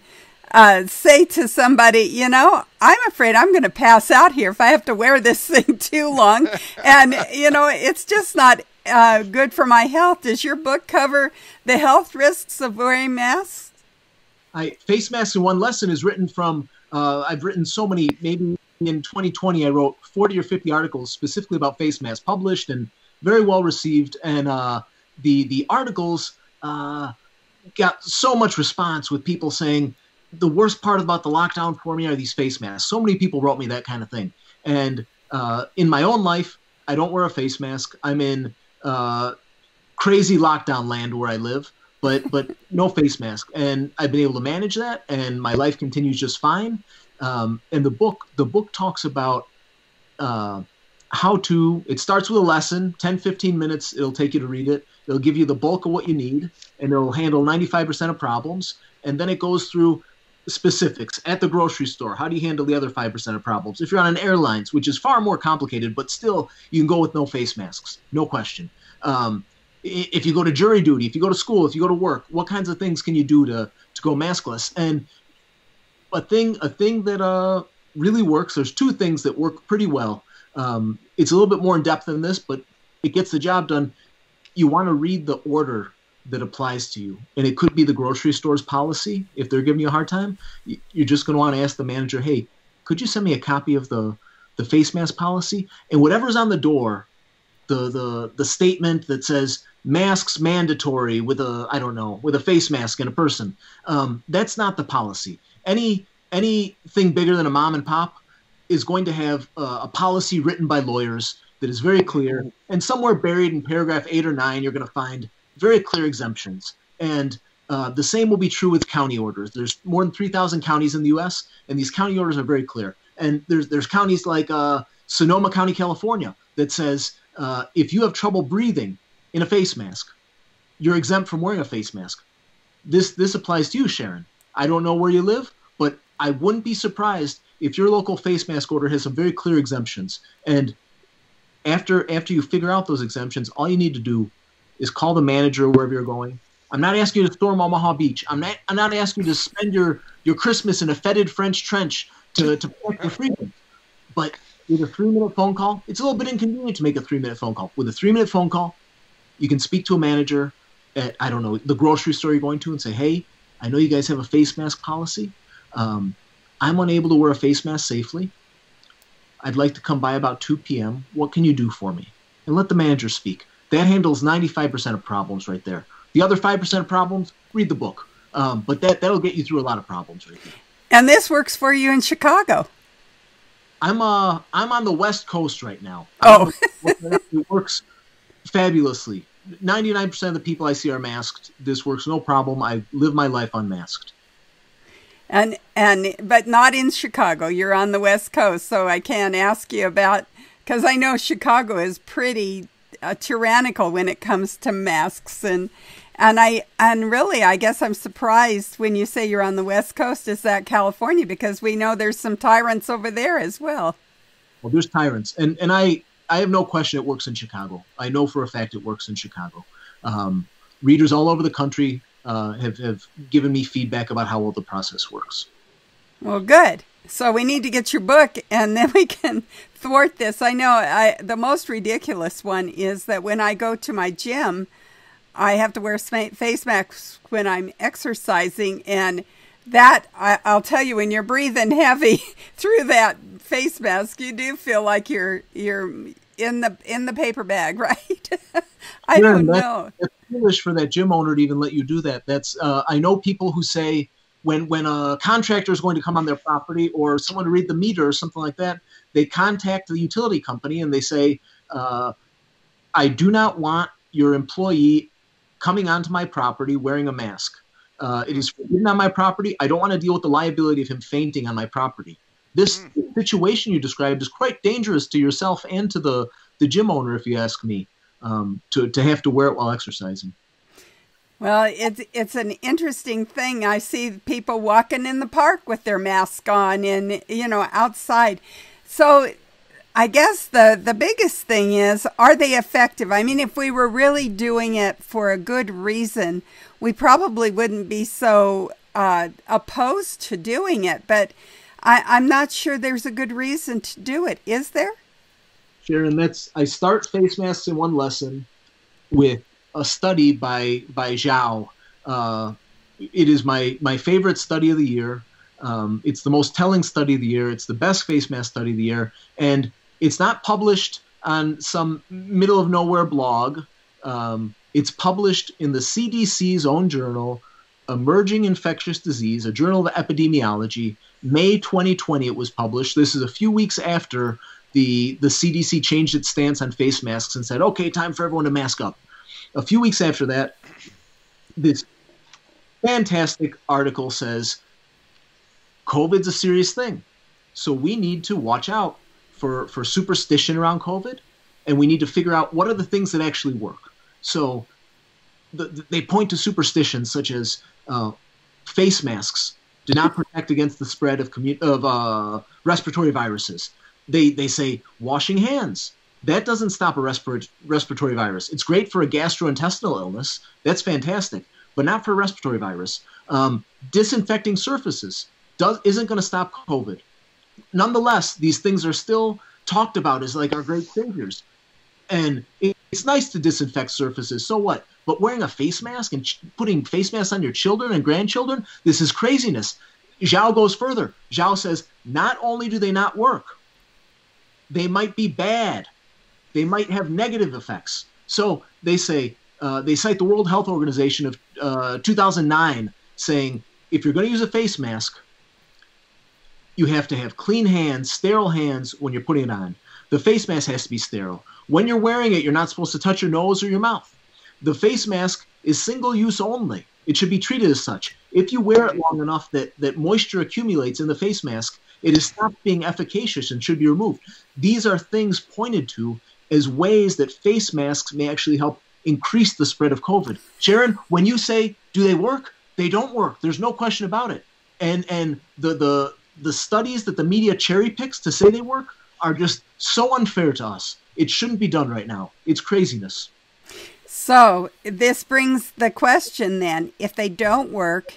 say to somebody, you know, I'm afraid I'm going to pass out here if I have to wear this thing too long. And, you know, it's just not good for my health. Does your book cover the health risks of wearing masks? Face Masks in One Lesson is written from, I've written so many, maybe in 2020, I wrote 40 or 50 articles specifically about face masks, published and very well received. And the articles got so much response with people saying, the worst part about the lockdown for me are these face masks. So many people wrote me that kind of thing. And in my own life, I don't wear a face mask. I'm in crazy lockdown land where I live, but no face mask. And I've been able to manage that, and my life continues just fine. And the book talks about how to, it starts with a lesson, 10, 15 minutes, it'll take you to read it. It'll give you the bulk of what you need, and it'll handle 95% of problems. And then it goes through specifics at the grocery store. How do you handle the other 5% of problems? If you're on an airlines, which is far more complicated, but still you can go with no face masks, no question. If you go to jury duty, if you go to school, if you go to work, what kinds of things can you do to go maskless? And a thing that really works, there's two things that work pretty well. It's a little bit more in depth than this, but it gets the job done. You want to read the order that applies to you. And it could be the grocery store's policy. If they're giving you a hard time, you're just going to want to ask the manager, hey, could you send me a copy of the face mask policy? And whatever's on the door, the statement that says masks mandatory with a face mask and a person, that's not the policy. Anything bigger than a mom and pop is going to have a policy written by lawyers that is very clear. And somewhere buried in paragraph 8 or 9, you're going to find very clear exemptions. And the same will be true with county orders. There's more than 3,000 counties in the U.S., and these county orders are very clear. And there's counties like Sonoma County, California, that says if you have trouble breathing in a face mask, you're exempt from wearing a face mask. This applies to you, Sharon. I don't know where you live, but I wouldn't be surprised if your local face mask order has some very clear exemptions. And after you figure out those exemptions, all you need to do is call the manager wherever you're going. I'm not asking you to storm Omaha Beach. I'm not asking you to spend your Christmas in a fetid French trench to protect your freedom. But with a 3-minute phone call, it's a little bit inconvenient to make a 3-minute phone call. With a 3-minute phone call, you can speak to a manager at, I don't know, the grocery store you're going to and say, hey, I know you guys have a face mask policy. I'm unable to wear a face mask safely. I'd like to come by about 2 p.m. What can you do for me? And let the manager speak. That handles 95% of problems right there. The other 5% of problems, read the book. But that'll get you through a lot of problems right there. And this works for you in Chicago. I'm on the West Coast right now. Oh. It works fabulously. 99% of the people I see are masked. This works no problem. I live my life unmasked. But not in Chicago. You're on the West Coast, so I can't ask you about, because I know Chicago is pretty tyrannical when it comes to masks, and really I guess I'm surprised when you say you're on the West Coast. Is that California? Because we know there's some tyrants over there as well. Well, there's tyrants, and I have no question it works in Chicago. I know for a fact it works in Chicago. Readers all over the country have given me feedback about how well the process works. Well, good. So we need to get your book, and then we can thwart this. I know the most ridiculous one is that when I go to my gym, I have to wear face masks when I'm exercising, and that, I'll tell you, when you're breathing heavy through that face mask, you do feel like you're in the paper bag, right? I don't know. It's foolish for that gym owner to even let you do that. That's I know people who say when a contractor is going to come on their property or someone to read the meter or something like that, they contact the utility company and they say, I do not want your employee coming onto my property wearing a mask. It is forbidden on my property. I don't want to deal with the liability of him fainting on my property. This situation you described is quite dangerous to yourself and to the gym owner, if you ask me, to have to wear it while exercising. Well, it's an interesting thing. I see people walking in the park with their mask on and, outside. So I guess the biggest thing is, are they effective? I mean, if we were really doing it for a good reason, we probably wouldn't be so opposed to doing it, but I'm not sure there's a good reason to do it. Is there? Sharon, I start Face Masks in One Lesson with a study by Zhao. It is my favorite study of the year. It's the most telling study of the year. It's the best face mask study of the year. And it's not published on some middle of nowhere blog. It's published in the CDC's own journal, Emerging Infectious Disease, a journal of epidemiology. May 2020 it was published. This is a few weeks after the CDC changed its stance on face masks and said, okay, time for everyone to mask up. A few weeks after that, this fantastic article says, COVID's a serious thing. So we need to watch out for superstition around COVID, and we need to figure out what are the things that actually work. So they point to superstitions such as face masks do not protect against the spread of respiratory viruses. They say washing hands. That doesn't stop a respiratory virus. It's great for a gastrointestinal illness. That's fantastic, but not for a respiratory virus. Disinfecting surfaces isn't going to stop COVID. Nonetheless, these things are still talked about as like our great saviors. And it's nice to disinfect surfaces, so what? But wearing a face mask and putting face masks on your children and grandchildren, this is craziness. Zhao goes further. Zhao says, not only do they not work, they might be bad. They might have negative effects. So they say, they cite the World Health Organization of 2009 saying, if you're going to use a face mask, you have to have clean hands, sterile hands when you're putting it on. The face mask has to be sterile. When you're wearing it, you're not supposed to touch your nose or your mouth. The face mask is single use only. It should be treated as such. If you wear it long enough that moisture accumulates in the face mask, it has stopped being efficacious and should be removed. These are things pointed to as ways that face masks may actually help increase the spread of COVID. Sharon, when you say, do they work? They don't work. There's no question about it. And the studies that the media cherry picks to say they work are just so unfair to us. It shouldn't be done right now. It's craziness. So this brings the question then, if they don't work,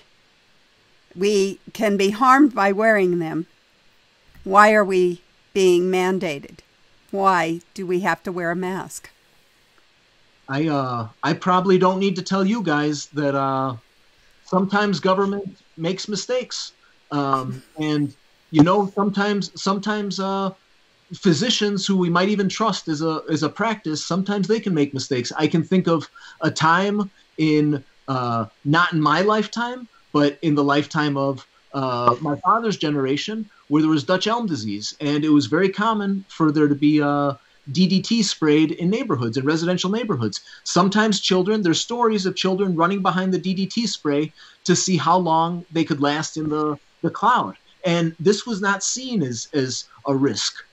we can be harmed by wearing them. Why are we being mandated? Why do we have to wear a mask? I probably don't need to tell you guys that sometimes government makes mistakes. And, you know, sometimes physicians who we might even trust as a practice, sometimes they can make mistakes. I can think of a time in, not in my lifetime, but in the lifetime of my father's generation, where there was Dutch elm disease. And it was very common for there to be DDT sprayed in neighborhoods, in residential neighborhoods. Sometimes children, there's stories of children running behind the DDT spray to see how long they could last in the cloud. And this was not seen as a risk.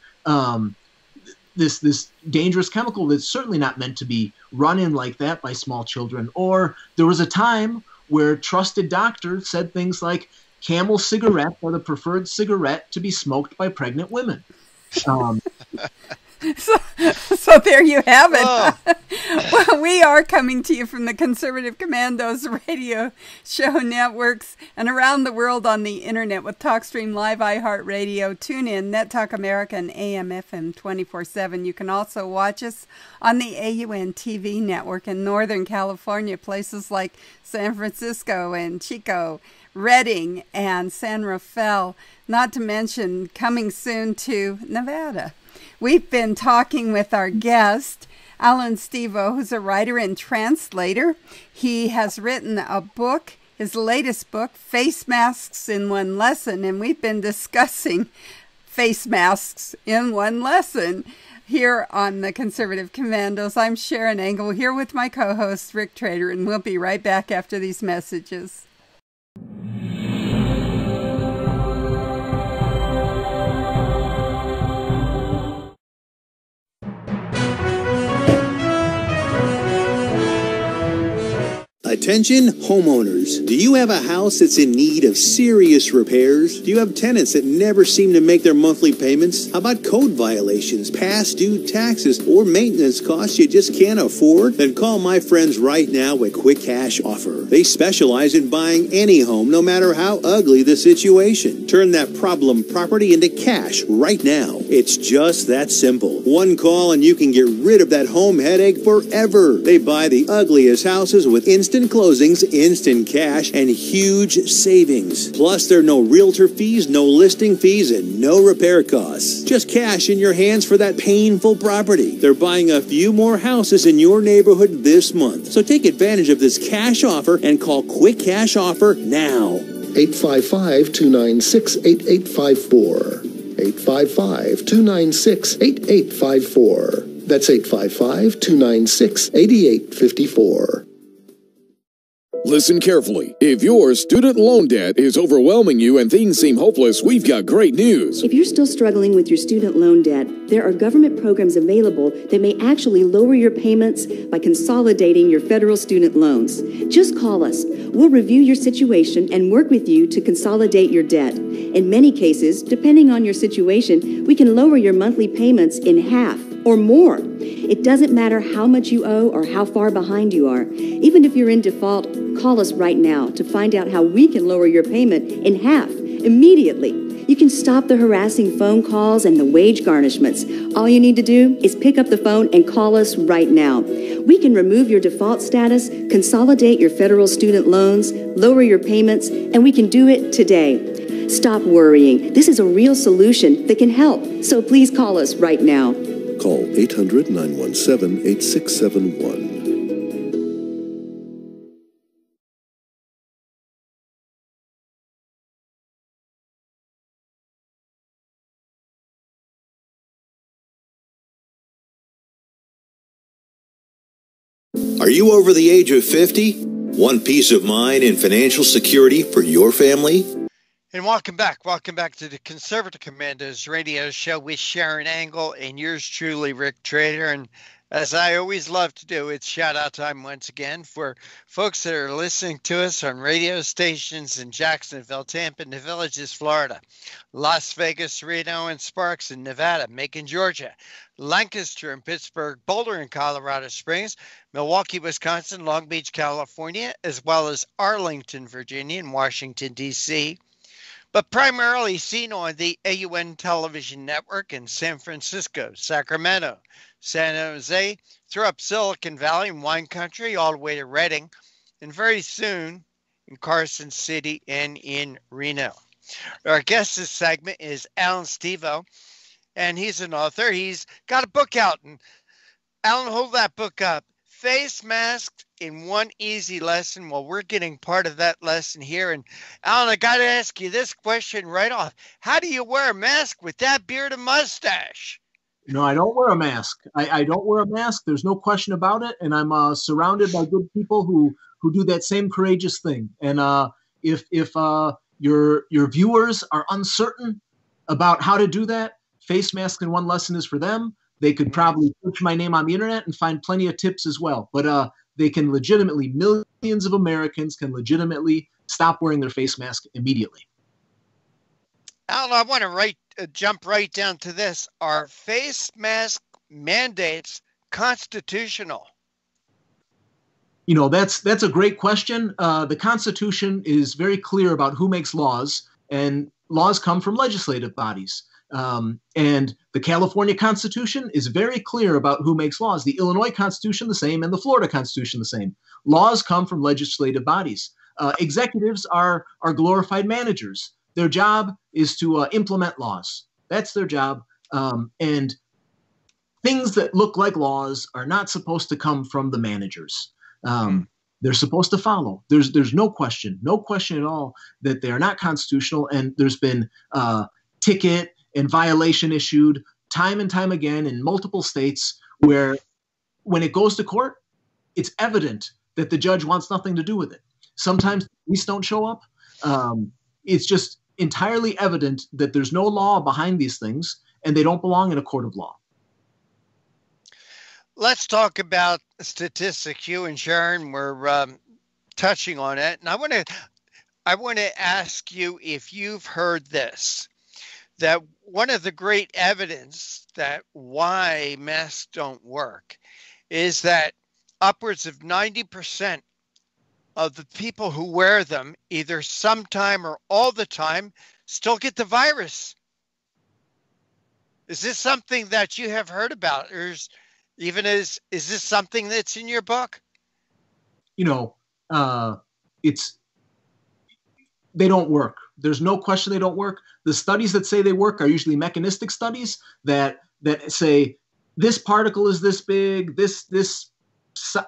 This dangerous chemical that's certainly not meant to be run in like that by small children. Or there was a time where trusted doctors said things like, Camel cigarettes are the preferred cigarette to be smoked by pregnant women. So there you have it. Oh. Well, we are coming to you from the Conservative Commandos radio show networks and around the world on the internet with TalkStream Live, iHeartRadio, TuneIn, NetTalk America, and AM/FM 24/7. You can also watch us on the AUN TV network in Northern California, places like San Francisco and Chico, Redding, and San Rafael, not to mention coming soon to Nevada. We've been talking with our guest, Alan Stevo, who's a writer and translator. He has written a book, his latest book, Face Masks in One Lesson, and we've been discussing face masks in one lesson here on the Conservative Commandos. I'm Sharon Engel, here with my co-host, Rick Trader, and we'll be right back after these messages. Attention homeowners. Do you have a house that's in need of serious repairs? Do you have tenants that never seem to make their monthly payments? How about code violations, past due taxes, or maintenance costs you just can't afford? Then call my friends right now at Quick Cash Offer. They specialize in buying any home, no matter how ugly the situation. Turn that problem property into cash right now. It's just that simple. One call and you can get rid of that home headache forever. They buy the ugliest houses with instant closings, instant cash, and huge savings. Plus, there are no realtor fees, no listing fees, and no repair costs. Just cash in your hands for that painful property. They're buying a few more houses in your neighborhood this month. So take advantage of this cash offer and call Quick Cash Offer now. 855-296-8854. 855-296-8854. That's 855-296-8854. Listen carefully. If your student loan debt is overwhelming you and things seem hopeless, we've got great news. If you're still struggling with your student loan debt, there are government programs available that may actually lower your payments by consolidating your federal student loans. Just call us. We'll review your situation and work with you to consolidate your debt. In many cases, depending on your situation, we can lower your monthly payments in half or more. It doesn't matter how much you owe or how far behind you are. Even if you're in default, call us right now to find out how we can lower your payment in half immediately. You can stop the harassing phone calls and the wage garnishments. All you need to do is pick up the phone and call us right now. We can remove your default status, consolidate your federal student loans, lower your payments, and we can do it today. Stop worrying. This is a real solution that can help. So please call us right now. Call 800-917-8671. Are you over the age of 50? Want peace of mind and financial security for your family? And welcome back to the Conservative Commandos radio show with Sharon Angle and yours truly, Rick Trader. And as I always love to do, it's shout out time once again for folks that are listening to us on radio stations in Jacksonville, Tampa, and the Villages, Florida, Las Vegas, Reno, and Sparks in Nevada, Macon, Georgia, Lancaster and Pittsburgh, Boulder and Colorado Springs, Milwaukee, Wisconsin, Long Beach, California, as well as Arlington, Virginia, and Washington, D.C., but primarily seen on the AUN television network in San Francisco, Sacramento, San Jose, through up Silicon Valley and wine country, all the way to Redding, and very soon in Carson City and in Reno. Our guest this segment is Alan Stevo, and he's an author. He's got a book out, and Alan, hold that book up. Face Masked in One Easy Lesson. Well, we're getting part of that lesson here. And Alan, I got to ask you this question right off. How do you wear a mask with that beard and mustache? No, I don't wear a mask. I don't wear a mask. There's no question about it. And I'm surrounded by good people who do that same courageous thing. And if your viewers are uncertain about how to do that, Face Masked in One Lesson is for them. They could probably search my name on the internet and find plenty of tips as well. But they can legitimately, millions of Americans can legitimately stop wearing their face mask immediately. Alan, I want to jump right down to this. Are face mask mandates constitutional? You know, that's a great question. The Constitution is very clear about who makes laws, and laws come from legislative bodies. And the California Constitution is very clear about who makes laws. The Illinois Constitution, the same, and the Florida Constitution, the same. Laws come from legislative bodies. Executives are glorified managers. Their job is to implement laws. That's their job. And things that look like laws are not supposed to come from the managers. They're supposed to follow. There's no question at all that they are not constitutional. And there's been ticket and violation issued time and time again in multiple states where when it goes to court, it's evident that the judge wants nothing to do with it. Sometimes police don't show up. It's just entirely evident that there's no law behind these things and they don't belong in a court of law. Let's talk about statistics. You and Sharon were touching on it, and I want to ask you if you've heard this, that one of the great evidence that why masks don't work is that upwards of 90% of the people who wear them, either sometime or all the time, still get the virus. Is this something that you have heard about, or is this something that's in your book? You know, they don't work. There's no question they don't work. The studies that say they work are usually mechanistic studies that say this particle is this big, this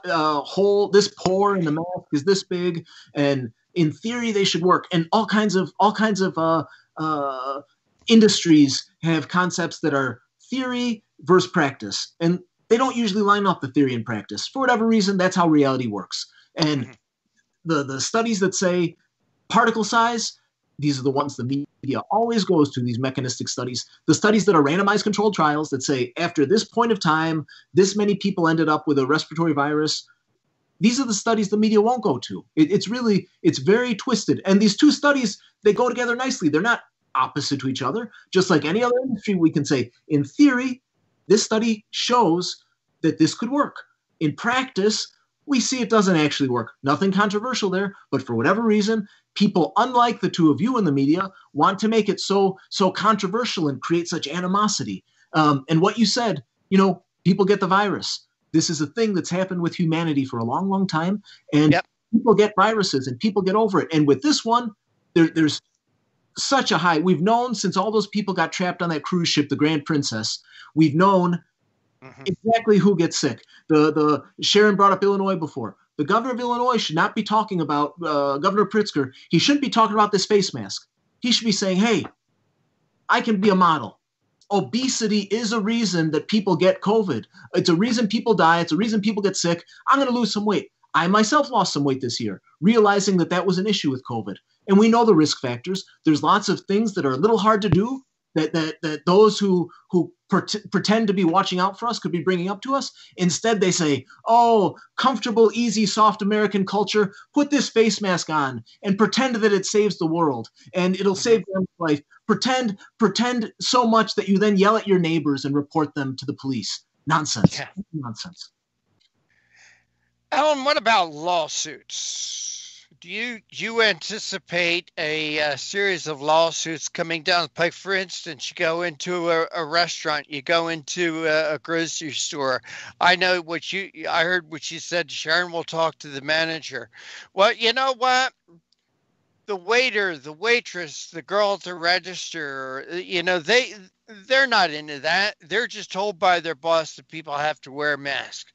hole, this pore in the mask is this big, and in theory they should work. And all kinds of industries have concepts that are theory versus practice, and they don't usually line up the theory and practice. For whatever reason, that's how reality works. And the studies that say particle size, these are the ones the media always goes to, these mechanistic studies. The studies that are randomized controlled trials that say after this point of time, this many people ended up with a respiratory virus. These are the studies the media won't go to. It's very twisted. And these two studies, they go together nicely. They're not opposite to each other. Just like any other industry, we can say, in theory, this study shows that this could work. In practice, we see it doesn't actually work. Nothing controversial there, but for whatever reason, people, unlike the two of you in the media, want to make it so controversial and create such animosity. And what you said, you know, people get the virus. This is a thing that's happened with humanity for a long, long time, and people get viruses and people get over it. And with this one, there's such a high. We've known since all those people got trapped on that cruise ship, the Grand Princess, we've known exactly who gets sick. The Sharon brought up Illinois before. The governor of Illinois should not be talking about, Governor Pritzker, he shouldn't be talking about this face mask. He should be saying, hey, I can be a model. Obesity is a reason that people get COVID. It's a reason people die. It's a reason people get sick. I'm going to lose some weight. I myself lost some weight this year, realizing that was an issue with COVID. And we know the risk factors. There's lots of things that are a little hard to do that those who pretend to be watching out for us could be bringing up to us. Instead, they say, oh, comfortable, easy, soft American culture, put this face mask on and pretend that it saves the world and it'll save your life. Pretend so much that you then yell at your neighbors and report them to the police. Nonsense. Yeah. Nonsense. Alan, what about lawsuits? Do you anticipate a series of lawsuits coming down the pike? For instance, you go into a restaurant, you go into a grocery store. I heard what you said. Sharon will talk to the manager. Well, you know what? The waiter, the waitress, the girl at the register, you know, they're not into that. They're just told by their boss that people have to wear a mask.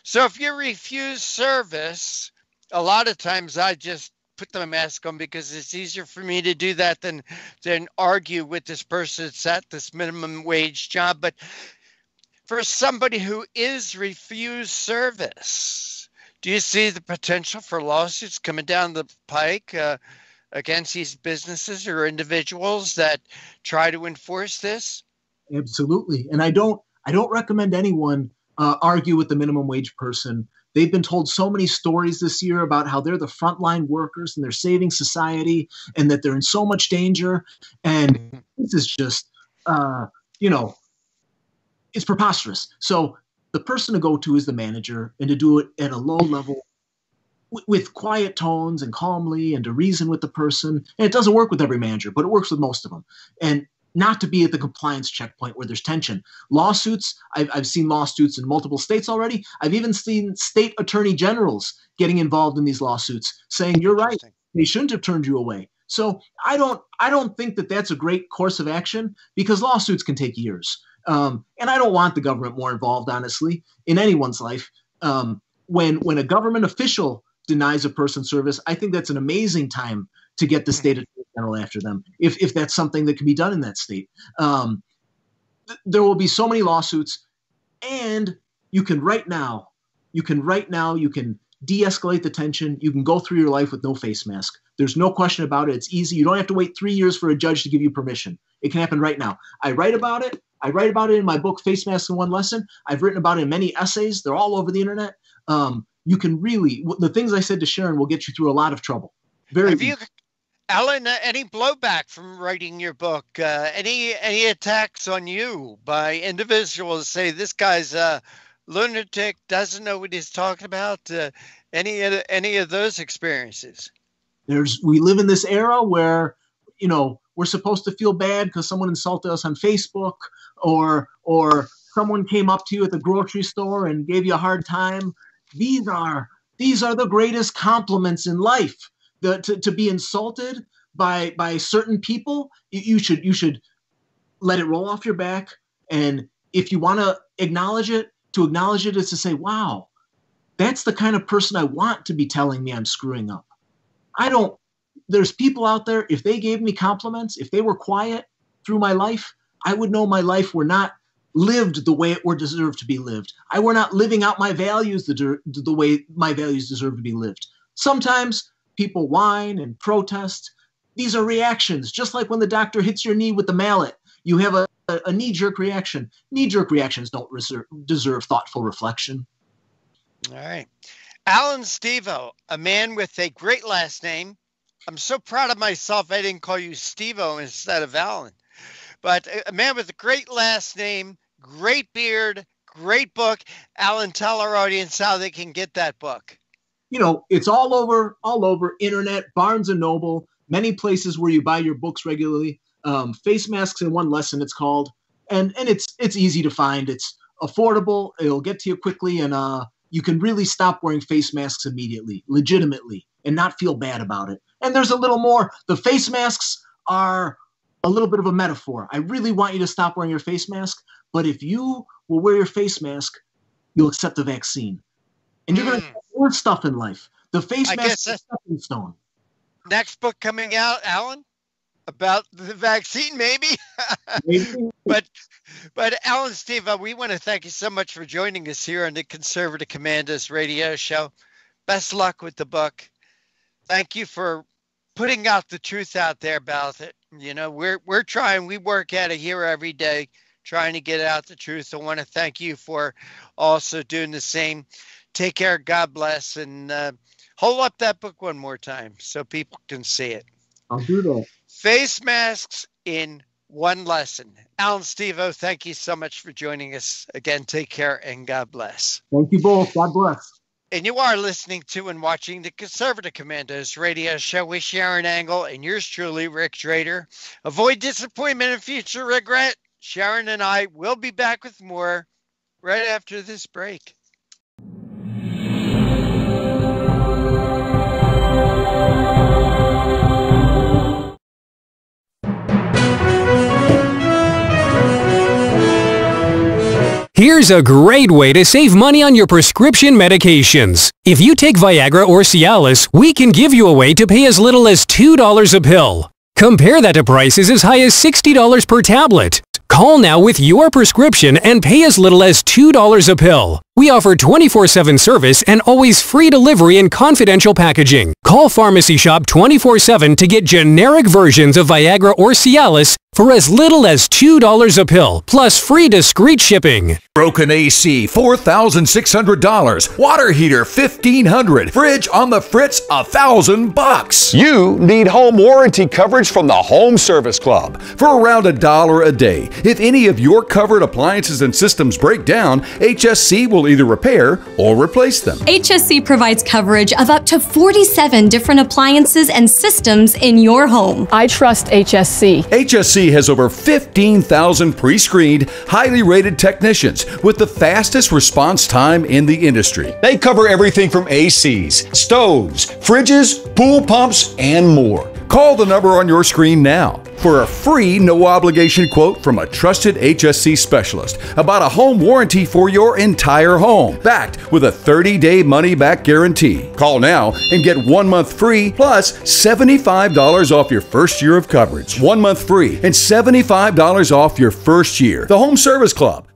So if you refuse service, a lot of times I just put the mask on because it's easier for me to do that than argue with this person that's at this minimum wage job. But for somebody who is refused service, do you see the potential for lawsuits coming down the pike against these businesses or individuals that try to enforce this? Absolutely. And I don't recommend anyone argue with the minimum wage person. They've been told so many stories this year about how they're the frontline workers and they're saving society and that they're in so much danger. And this is just, it's preposterous. So the person to go to is the manager, and to do it at a low level with quiet tones and calmly, and to reason with the person. And it doesn't work with every manager, but it works with most of them. And not to be at the compliance checkpoint where there's tension. Lawsuits, I've seen lawsuits in multiple states already. I've even seen state attorney generals getting involved in these lawsuits, saying, you're right, they shouldn't have turned you away. So I don't think that that's a great course of action, because lawsuits can take years. And I don't want the government more involved, honestly, in anyone's life. When a government official denies a person service, I think that's an amazing time to get the state attorney general after them, if that's something that can be done in that state. There will be so many lawsuits, and you can de-escalate the tension. You can go through your life with no face mask. There's no question about it. It's easy. You don't have to wait 3 years for a judge to give you permission. It can happen right now. I write about it in my book, Face Masks in One Lesson. I've written about it in many essays. They're all over the internet. you can really, the things I said to Sharon will get you through a lot of trouble. Have you, Alan, any blowback from writing your book? Any attacks on you by individuals say this guy's a lunatic, doesn't know what he's talking about? Any of those experiences? We live in this era where, you know, we're supposed to feel bad because someone insulted us on Facebook, or someone came up to you at the grocery store and gave you a hard time. These are the greatest compliments in life. To be insulted by certain people, you should let it roll off your back. And if you want to acknowledge it, is to say, wow, that's the kind of person I want to be telling me I'm screwing up. There's people out there, if they gave me compliments, if they were quiet through my life, I would know my life were not lived the way it were deserved to be lived. I were not living out my values the way my values deserve to be lived. Sometimes people whine and protest. These are reactions, just like when the doctor hits your knee with the mallet. You have a knee-jerk reaction. Knee-jerk reactions don't deserve thoughtful reflection. All right. Alan Stevo, a man with a great last name. I'm so proud of myself I didn't call you Stevo instead of Alan. But a man with a great last name, great beard, great book. Alan, tell our audience how they can get that book. You know, it's all over internet, Barnes & Noble, many places where you buy your books regularly. Face Masks in One Lesson, it's called. And it's easy to find. It's affordable. It'll get to you quickly. And you can really stop wearing face masks immediately, legitimately, and not feel bad about it. And there's a little more. The face masks are a little bit of a metaphor. I really want you to stop wearing your face mask. But if you will wear your face mask, you'll accept the vaccine. And you're going to get more stuff in life. The face mask is a stepping stone. Next book coming out, Alan? About the vaccine, maybe? Maybe. But Alan Stevo, we want to thank you so much for joining us here on the Conservative Commandos radio show. Best luck with the book. Thank you for putting out the truth out there about it. You know, we're trying. We work at it here every day, trying to get out the truth. I want to thank you for also doing the same. Take care. God bless. And hold up that book one more time so people can see it. I'll do that. Face Masks in One Lesson. Alan Stevo, thank you so much for joining us. Again, take care and God bless. Thank you both. God bless. And you are listening to and watching the Conservative Commandos radio show with Sharon Angle and yours truly, Rick Trader. Avoid disappointment and future regret. Sharon and I will be back with more right after this break. Here's a great way to save money on your prescription medications. If you take Viagra or Cialis, we can give you a way to pay as little as $2 a pill. Compare that to prices as high as $60 per tablet. Call now with your prescription and pay as little as $2 a pill. We offer 24/7 service and always free delivery and confidential packaging. Call Pharmacy Shop 24/7 to get generic versions of Viagra or Cialis for as little as $2 a pill, plus free discreet shipping. Broken AC, $4,600. Water heater, $1,500. Fridge on the fritz, $1,000. You need home warranty coverage from the Home Service Club for around $1 a day. If any of your covered appliances and systems break down, HSC will either repair or replace them. HSC provides coverage of up to 47 different appliances and systems in your home. I trust HSC. HSC has over 15,000 pre-screened, highly rated technicians with the fastest response time in the industry. They cover everything from ACs, stoves, fridges, pool pumps, and more. Call the number on your screen now for a free no-obligation quote from a trusted HSC specialist about a home warranty for your entire home, backed with a 30-day money-back guarantee. Call now and get 1 month free plus $75 off your first year of coverage. 1 month free and $75 off your first year. The Home Service Club.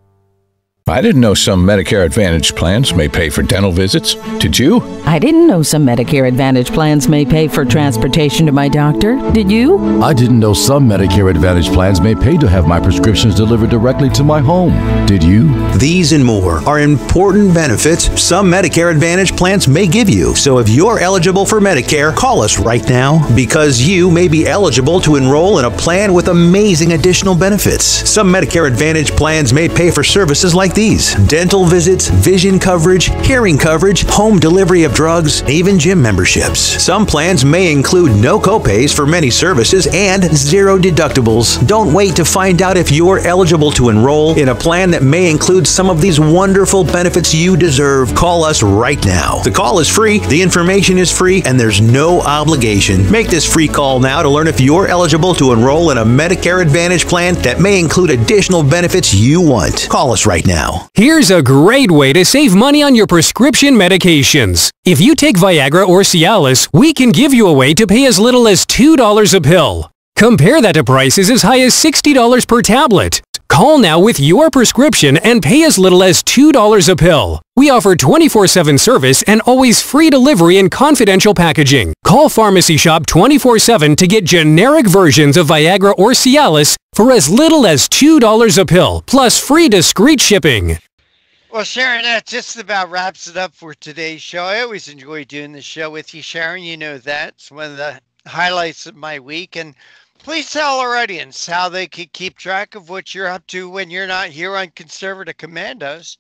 I didn't know some Medicare Advantage plans may pay for dental visits. Did you? I didn't know some Medicare Advantage plans may pay for transportation to my doctor. Did you? I didn't know some Medicare Advantage plans may pay to have my prescriptions delivered directly to my home. Did you? These and more are important benefits some Medicare Advantage plans may give you. So if you're eligible for Medicare, call us right now because you may be eligible to enroll in a plan with amazing additional benefits. Some Medicare Advantage plans may pay for services like these: dental visits, vision coverage, hearing coverage, home delivery of drugs, even gym memberships. Some plans may include no copays for many services and zero deductibles. Don't wait to find out if you're eligible to enroll in a plan that may include some of these wonderful benefits you deserve. Call us right now. The call is free, the information is free, and there's no obligation. Make this free call now to learn if you're eligible to enroll in a Medicare Advantage plan that may include additional benefits you want. Call us right now. Here's a great way to save money on your prescription medications. If you take Viagra or Cialis, we can give you a way to pay as little as $2 a pill. Compare that to prices as high as $60 per tablet. Call now with your prescription and pay as little as $2 a pill. We offer 24/7 service and always free delivery and confidential packaging. Call Pharmacy Shop 24/7 to get generic versions of Viagra or Cialis for as little as $2 a pill, plus free discreet shipping. Well, Sharon, that just about wraps it up for today's show. I always enjoy doing the show with you, Sharon. You know that. It's one of the highlights of my week. And please tell our audience how they can keep track of what you're up to when you're not here on Conservative Commandos.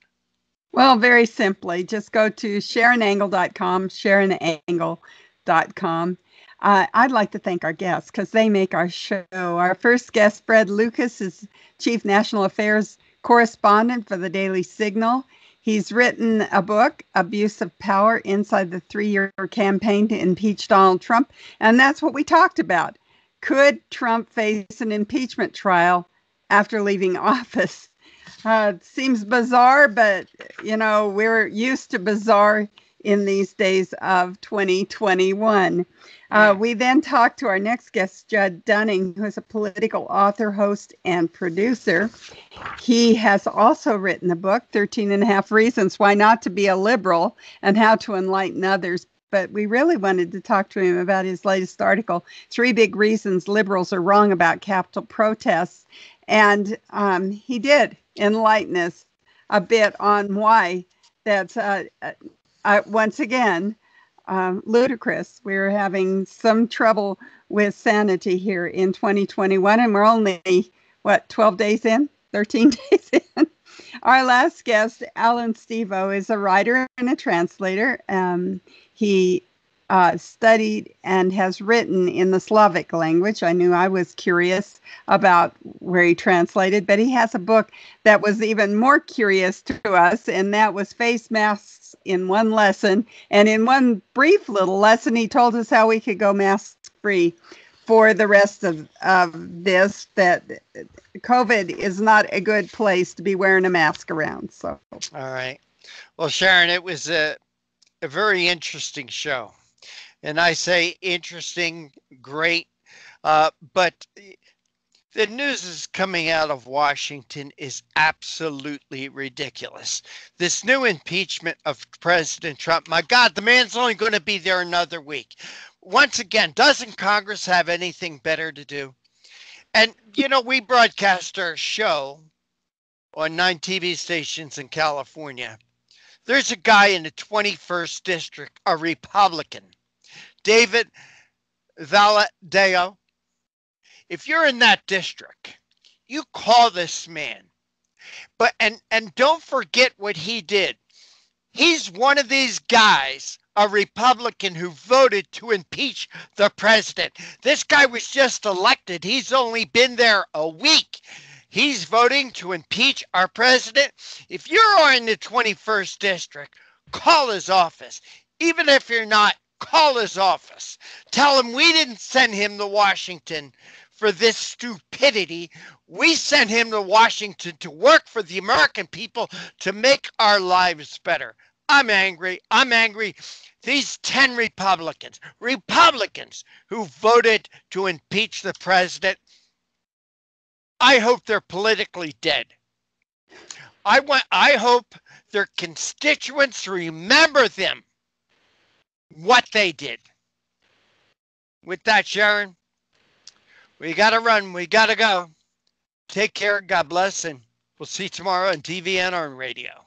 Well, very simply, just go to SharonAngle.com, SharonAngle.com. I'd like to thank our guests because they make our show. Our first guest, Fred Lucas, is Chief National Affairs Correspondent for the Daily Signal. He's written a book, Abuse of Power, Inside the 3-Year Campaign to Impeach Donald Trump. And that's what we talked about. Could Trump face an impeachment trial after leaving office? It seems bizarre, but, you know, we're used to bizarre in these days of 2021. We then talked to our next guest, Judd Dunning, who is a political author, host, and producer. He has also written a book, 13 and a Half Reasons Why Not to Be a Liberal and How to Enlighten Others. But we really wanted to talk to him about his latest article, 3 Big Reasons Liberals Are Wrong About Capitol Protests. And he did enlighten us a bit on why that's, once again, ludicrous. We're having some trouble with sanity here in 2021, and we're only, 12 days in? 13 days in? Our last guest, Alan Stevo, is a writer and a translator. He studied and has written in the Slavic language. I knew I was curious about where he translated, but he has a book that was even more curious to us, and that was Face Masks in One Lesson. And in one brief little lesson, he told us how we could go mask-free for the rest of this, that COVID is not a good place to be wearing a mask around. So, all right. Well, Sharon, it was a very interesting show. And I say interesting, great, but the news is coming out of Washington is absolutely ridiculous. This new impeachment of President Trump, my God, the man's only going to be there another week. Once again, doesn't Congress have anything better to do? And, you know, we broadcast our show on 9 TV stations in California. There's a guy in the 21st District, a Republican, David Valadao. If you're in that district, you call this man. But and don't forget what he did. He's one of these guys, a Republican, who voted to impeach the president. This guy was just elected. He's only been there a week. He's voting to impeach our president. If you're in the 21st District, call his office. Even if you're not, call his office. Tell him we didn't send him to Washington for this stupidity. We sent him to Washington to work for the American people to make our lives better. I'm angry. I'm angry. These 10 Republicans who voted to impeach the president, I hope they're politically dead. I hope their constituents remember them, what they did. With that, Sharon, we got to run. We got to go. Take care. God bless. And we'll see you tomorrow on TVN or on radio.